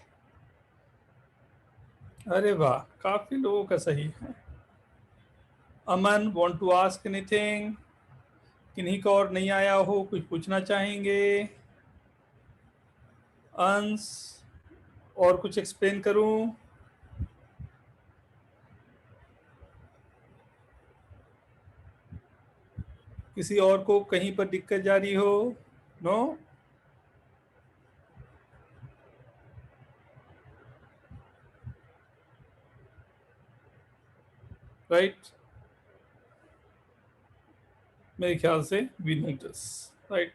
Speaker 1: अरे वाह, काफी लोगों का सही है। अमन want to ask anything? किन्हीं का और नहीं आया हो, कुछ पूछना चाहेंगे? अंश, और कुछ एक्सप्लेन करूं? किसी और को कहीं पर दिक्कत जा रही हो? नो? राइट, मेरे ख्याल से we notice right,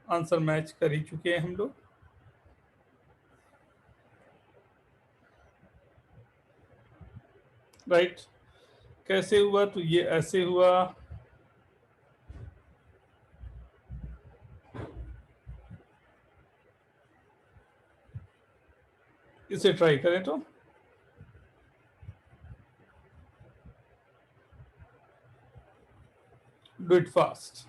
Speaker 1: answer match कर ही चुके हैं हम लोग। राइट, कैसे हुआ, तो ये ऐसे हुआ। इसे ट्राई करें तो डू इट फास्ट।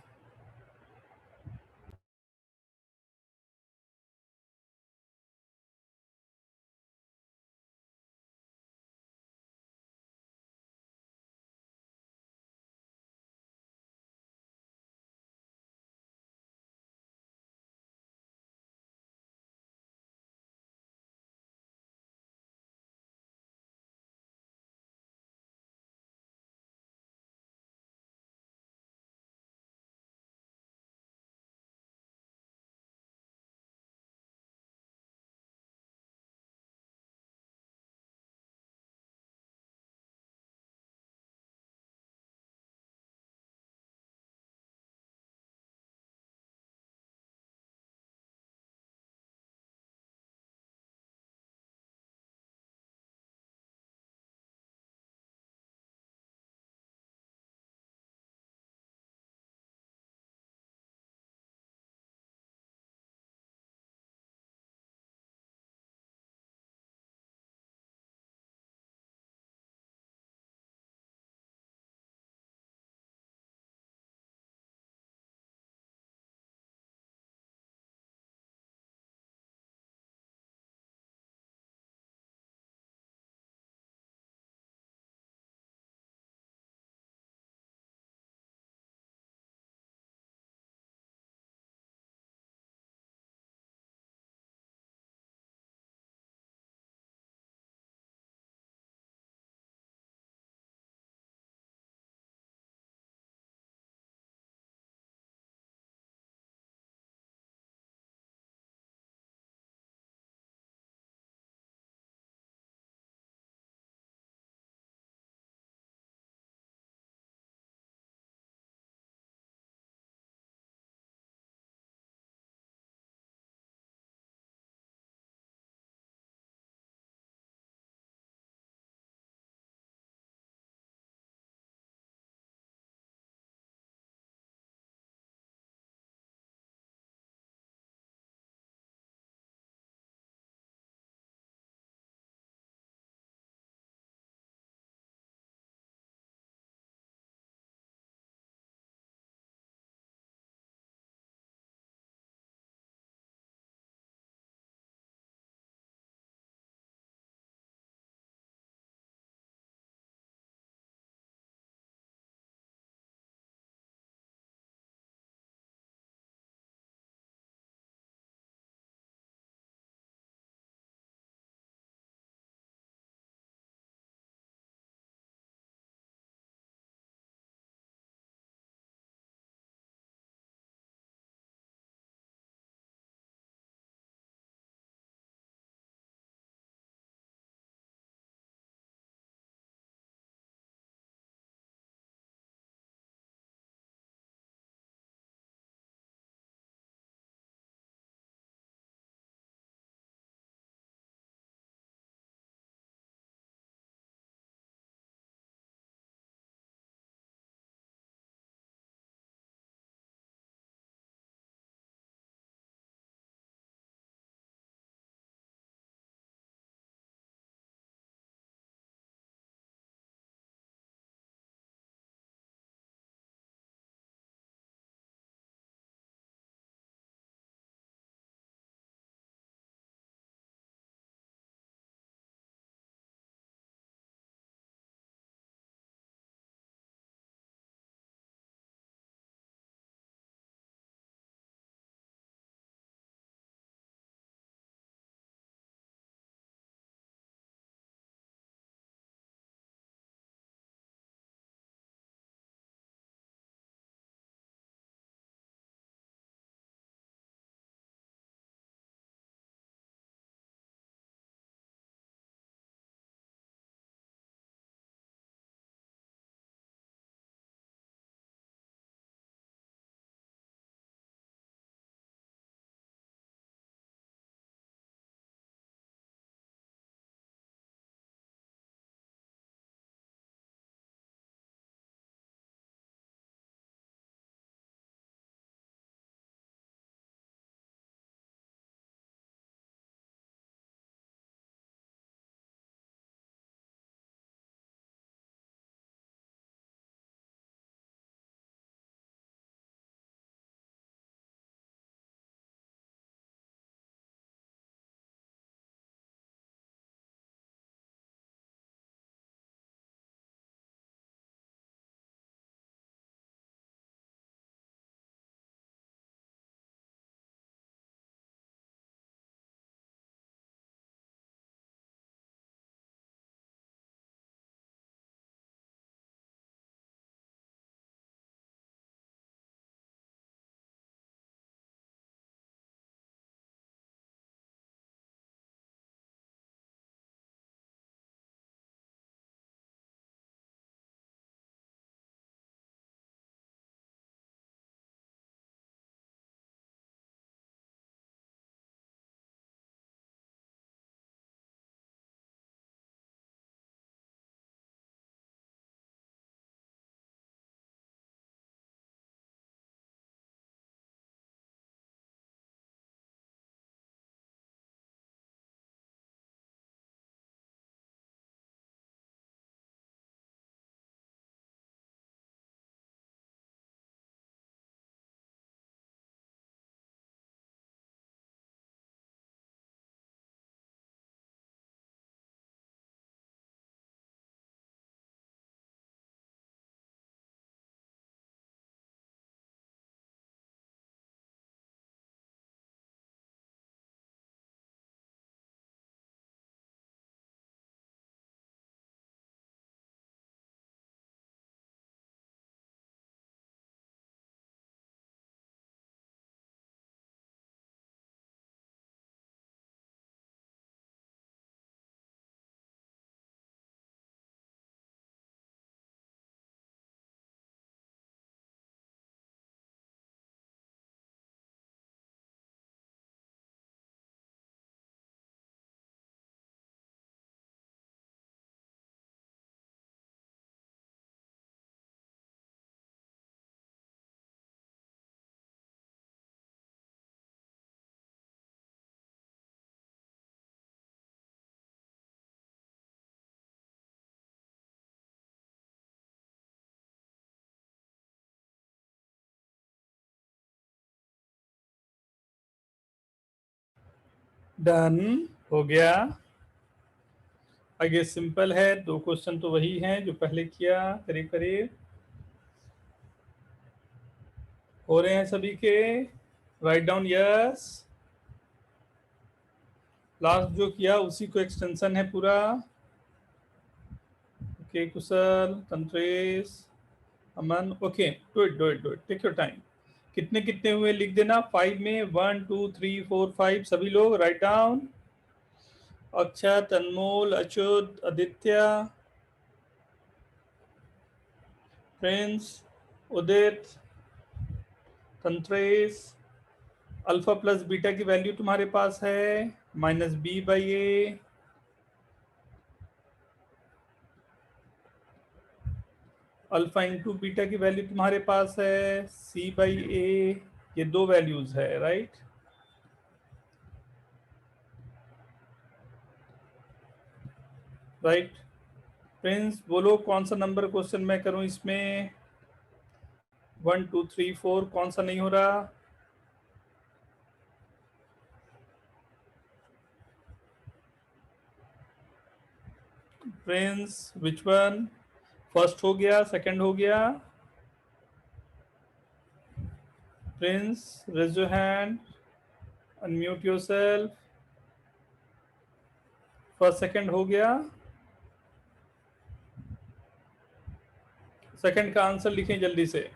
Speaker 1: डन हो गया। आगे सिंपल है, 2 क्वेश्चन तो वही हैं जो पहले किया, करीब करीब हो रहे हैं सभी के। Right down yes. लास्ट जो किया उसी को एक्सटेंशन है पूरा। Okay Kushal, Tantresh, Aman, okay do it do it do it, take your time. कितने कितने हुए लिख देना 5 में, 1 2 3 4 5 सभी लोग राइट डाउन। अक्षत, अनमोल, अच्युत, आदित्य, प्रिंस, उदित, तंत्रेश। अल्फा प्लस बीटा की वैल्यू तुम्हारे पास है -b/a। अल्फा इंटू बीटा की वैल्यू तुम्हारे पास है c/a। ये 2 वैल्यूज है, राइट। राइट प्रिंस बोलो कौन सा नंबर क्वेश्चन मैं करूं इसमें? 1 2 3 4 कौन सा नहीं हो रहा? Prince which one? फर्स्ट हो गया, सेकंड हो गया? Prince raise your hand, unmute yourself. First second हो गया? सेकंड का आंसर लिखें जल्दी से।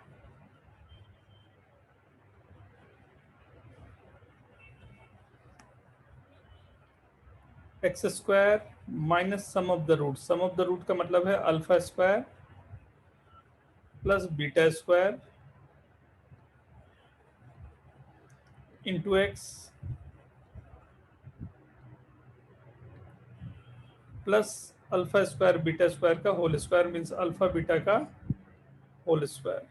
Speaker 1: X square minus sum of the root. Sum of the root का मतलब है alpha square plus beta square into x plus alpha square beta square का whole square, means alpha beta का whole square.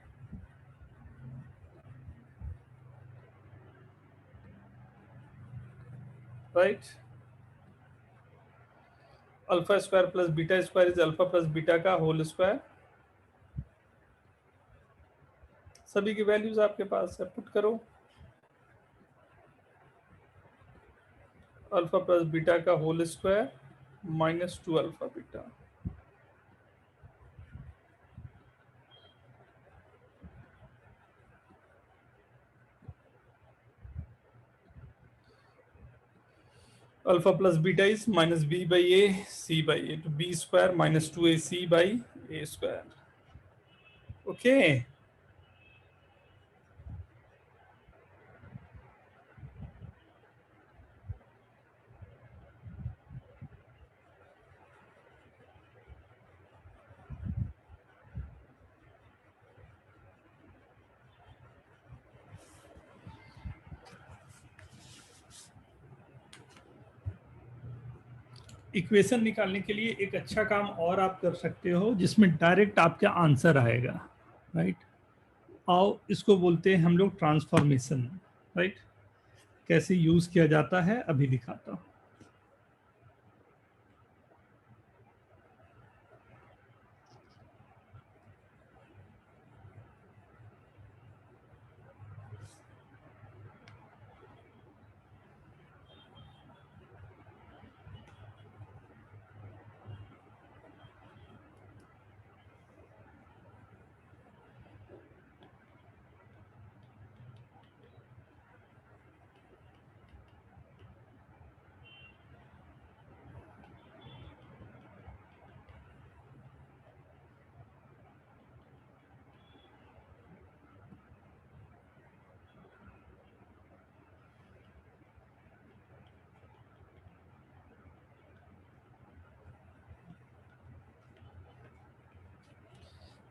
Speaker 1: Right, alpha square plus beta square is alpha plus beta का whole square. सभी की values आपके पास है, put करो। Alpha plus beta का whole square -2 alpha beta. Alpha plus beta is -b/a c/a, तो b square -2ac/a square. Okay equation निकालने के लिए एक अच्छा काम और आप कर सकते हो जिसमें डायरेक्ट आपका आंसर आएगा, राइट। आओ इसको बोलते हैं हम लोग ट्रांसफॉर्मेशन, राइट। कैसे यूज किया जाता है अभी दिखाता हूँ।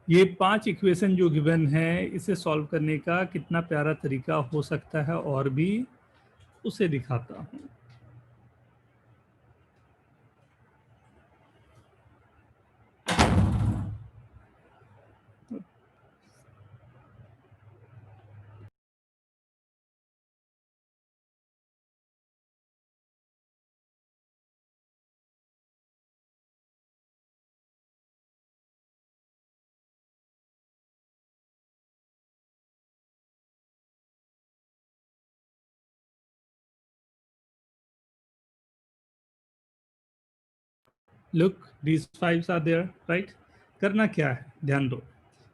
Speaker 1: ये 5 इक्वेशन जो गिवन है इसे सॉल्व करने का कितना प्यारा तरीका हो सकता है और भी उसे दिखाता हूँ। Look these fives are there, right. करना क्या है, ध्यान दो,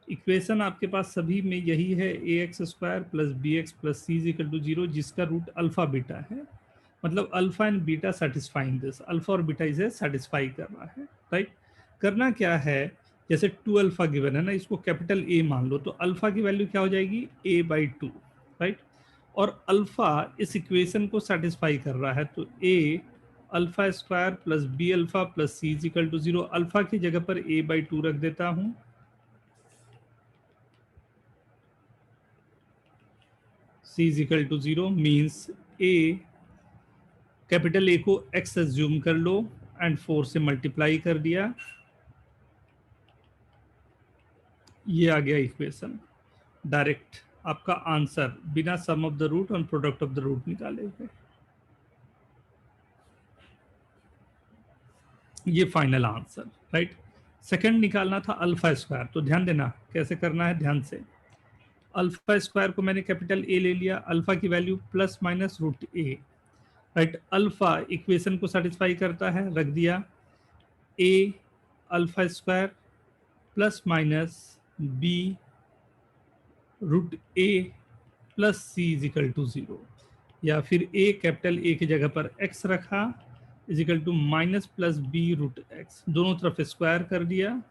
Speaker 1: इक्वेशन आपके पास सभी में यही है, A X square plus B X plus C is equal to 0, जिसका रूट अल्फा बीटा है। मतलब alpha and beta satisfying this, alpha और बीटा इसे सेटिस्फाई कर रहा है, राइट। करना क्या है, जैसे 2 अल्फा गिवन है ना, इसको कैपिटल ए मान लो, तो अल्फा की वैल्यू क्या हो जाएगी, a/2, राइट। और अल्फा इस इक्वेशन को सेटिस्फाई कर रहा है, तो a alpha square plus B alpha plus C is equal to 0, alpha की जगह पर a/2 रख देता हूं, c इज equal to 0 means a, capital a को x एज्यूम कर लो एंड 4 से मल्टीप्लाई कर दिया, ये आ गया इक्वेशन। डायरेक्ट आपका आंसर बिना सम ऑफ द रूट और प्रोडक्ट ऑफ द रूट निकाले हुए, ये फाइनल आंसर, राइट। सेकंड निकालना था अल्फा स्क्वायर, तो ध्यान देना कैसे करना है, ध्यान से। अल्फा स्क्वायर को मैंने कैपिटल ए ले लिया, अल्फा की value plus minus root A, right. Alpha equation को सेटिस्फाई करता है, रख दिया, A alpha square plus minus B root A plus C is equal to 0, या फिर ए कैपिटल ए की जगह पर x रखा is equal to minus plus B root X, दोनों तरफ स्क्वायर कर दिया,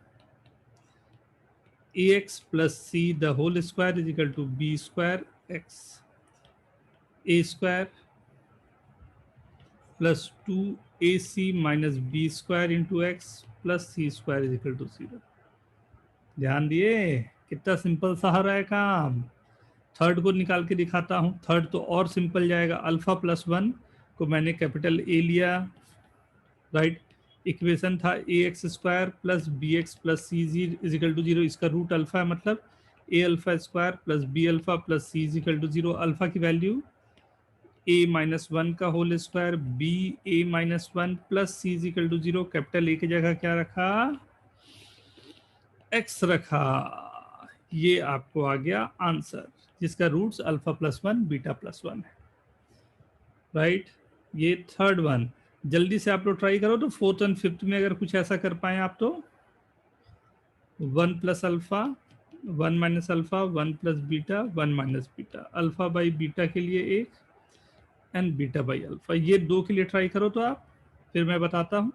Speaker 1: A X plus C the whole square is equal to B square X, A square plus 2ac minus B square into x plus C square is equal to 0। ध्यान दिए कितना simple सा रहा है काम। थर्ड को निकाल के दिखाता हूं, थर्ड तो और सिंपल जाएगा। अल्फा प्लस 1 को मैंने कैपिटल ए लिया, राइट। इक्वेशन था A X square plus B X plus C is equal to 0, इसका रूट अल्फा है, मतलब A alpha square plus B alpha plus C is equal to 0। Alpha की value a minus 1 का whole square b a minus 1 plus C is equal to 0, capital A की जगह क्या रखा, x रखा, ये आपको आ गया आंसर, जिसका roots alpha plus 1 beta plus 1 है, राइट। ये थर्ड वन, जल्दी से आप लोग ट्राई करो, तो फोर्थ एंड फिफ्थ में अगर कुछ ऐसा कर पाए आप, तो 1 plus alpha 1 minus alpha 1 plus beta 1 minus beta, alpha by beta के लिए एक एंड बीटा बाई अल्फा, ये दो के लिए ट्राई करो तो आप, फिर मैं बताता हूं।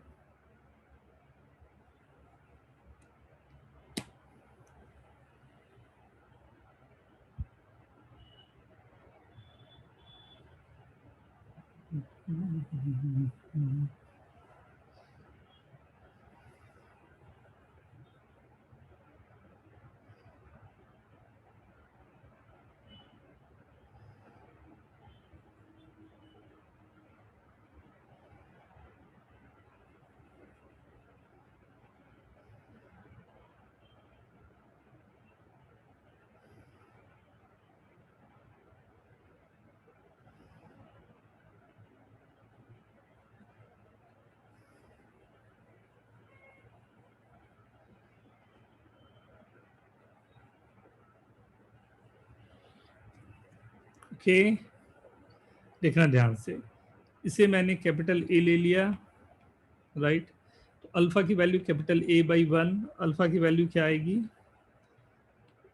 Speaker 1: ओके, देखना ध्यान से, इसे मैंने कैपिटल ए ले लिया, राइट। तो अल्फा की value capital A by 1, alpha की वैल्यू क्या आएगी,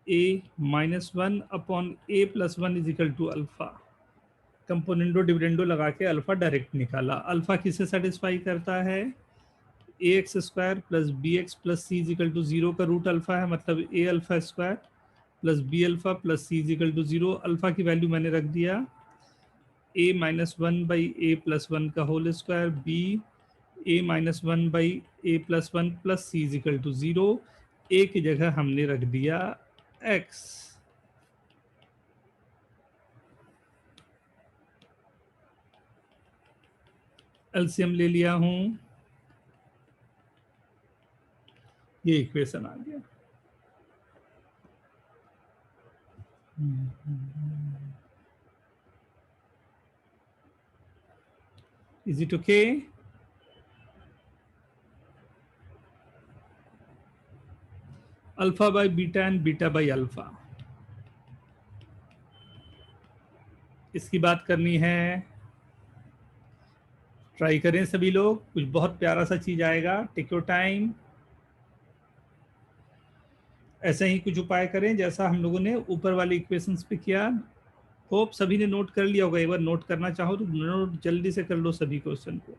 Speaker 1: A minus 1 upon A plus 1 is equal to alpha, componendo dividendo लगा के अल्फा डायरेक्ट निकाला। अल्फा किसे सेटिस्फाई करता है, A X square plus B X plus C is equal to 0 का रूट अल्फा है, मतलब A alpha square plus B alpha plus C is equal to 0। Alpha की वैल्यू मैंने रख दिया a minus 1 by a plus 1 का whole square, b a minus 1 by a plus 1 plus C is equal to 0। a की जगह हमने रख दिया x, एलसीएम ले लिया हूं, ये इक्वेशन आ गया। Is it okay? Alpha by beta and beta by alpha, इसकी बात करनी है, ट्राई करें सभी लोग, कुछ बहुत प्यारा सा चीज आएगा, टेक योर टाइम। ऐसे ही कुछ उपाय करें जैसा हम लोगों ने ऊपर वाले इक्वेशंस पे किया। होप सभी ने नोट कर लिया होगा, एक बार नोट करना चाहो तो नोट जल्दी से कर लो सभी क्वेश्चन को।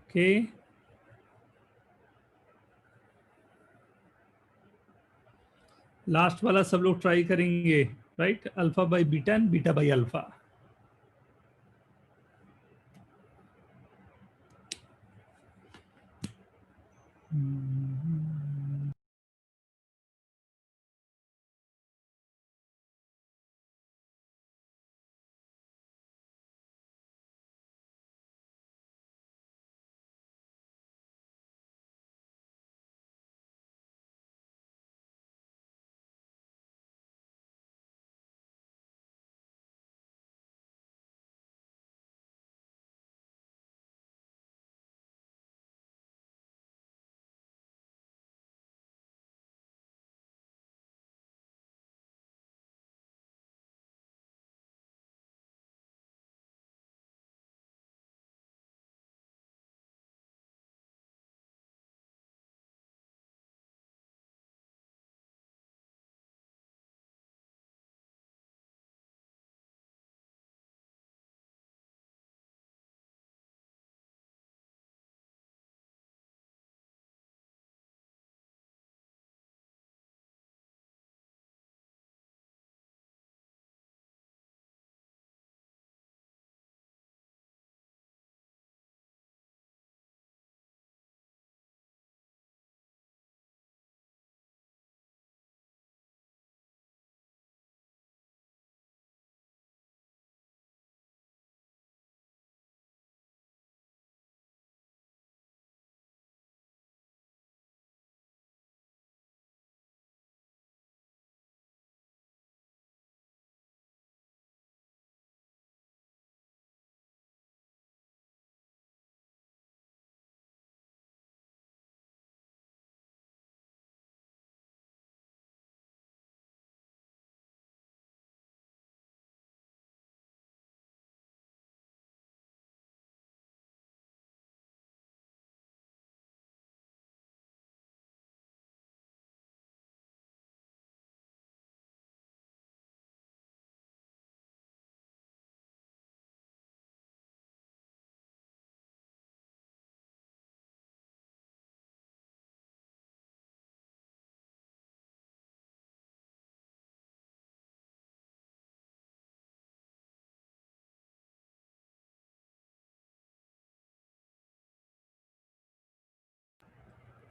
Speaker 1: ओके, लास्ट वाला सब लोग ट्राई करेंगे, right? Alpha by beta and beta by alpha.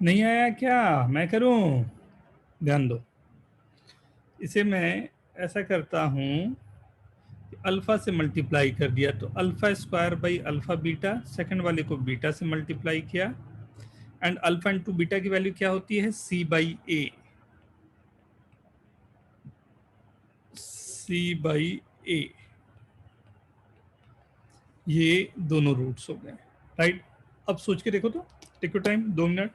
Speaker 1: नहीं आया क्या? मैं करूं? ध्यान दो, इसे मैं ऐसा करता हूं, अल्फा से मल्टीप्लाई कर दिया तो alpha square by alpha beta, second वाले को बीटा से मल्टीप्लाई किया, एंड अल्फा इंटू बीटा की वैल्यू क्या होती है? सी बाई ए, सी बाई ए। ये दोनों रूट्स हो गए, राइट? अब सोच के देखो तो, टेक योर टाइम, 2 मिनट।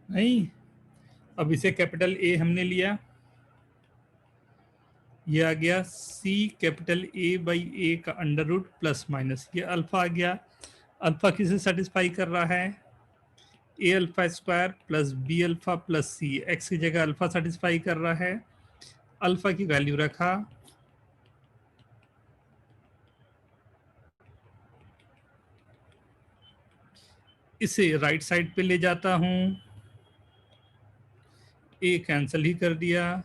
Speaker 1: नहीं, अब इसे कैपिटल ए हमने लिया, ये आ गया सी कैपिटल ए बाई ए का अंडर रूट प्लस माइनस, ये अल्फा आ गया। अल्फा किसे सेटिस्फाई कर रहा है? A alpha square plus B alpha plus C, X की जगह अल्फा सेटिस्फाई कर रहा है। अल्फा की वैल्यू रखा, इसे राइट साइड पे ले जाता हूं, ए कैंसिल ही कर दिया,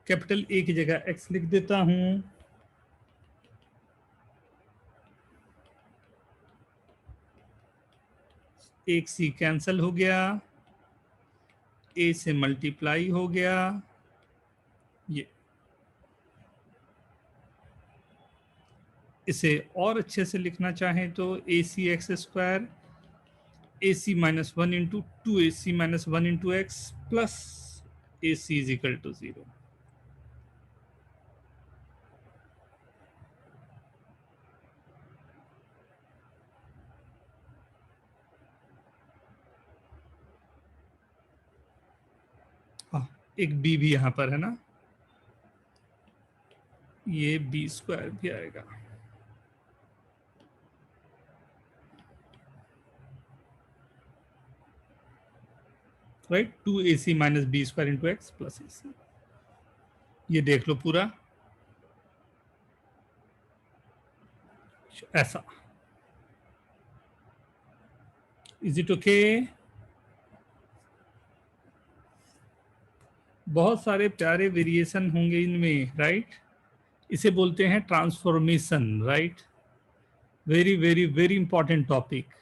Speaker 1: कैपिटल ए की जगह एक्स लिख देता हूं, एक सी कैंसिल हो गया, ए से मल्टीप्लाई हो गया, ये इसे और अच्छे से लिखना चाहें तो A C X square A C minus 1 into 2ac minus 1 into x plus A C is equal to 0। एक बी भी यहां पर है ना, ये बी स्क्वायर भी आएगा। Right, 2ac minus B square into x plus ac, ये देख लो पूरा ऐसा। Is it okay? बहुत सारे प्यारे वेरिएशन होंगे इनमें, राइट? इसे बोलते हैं transformation, right? Very very very important topic.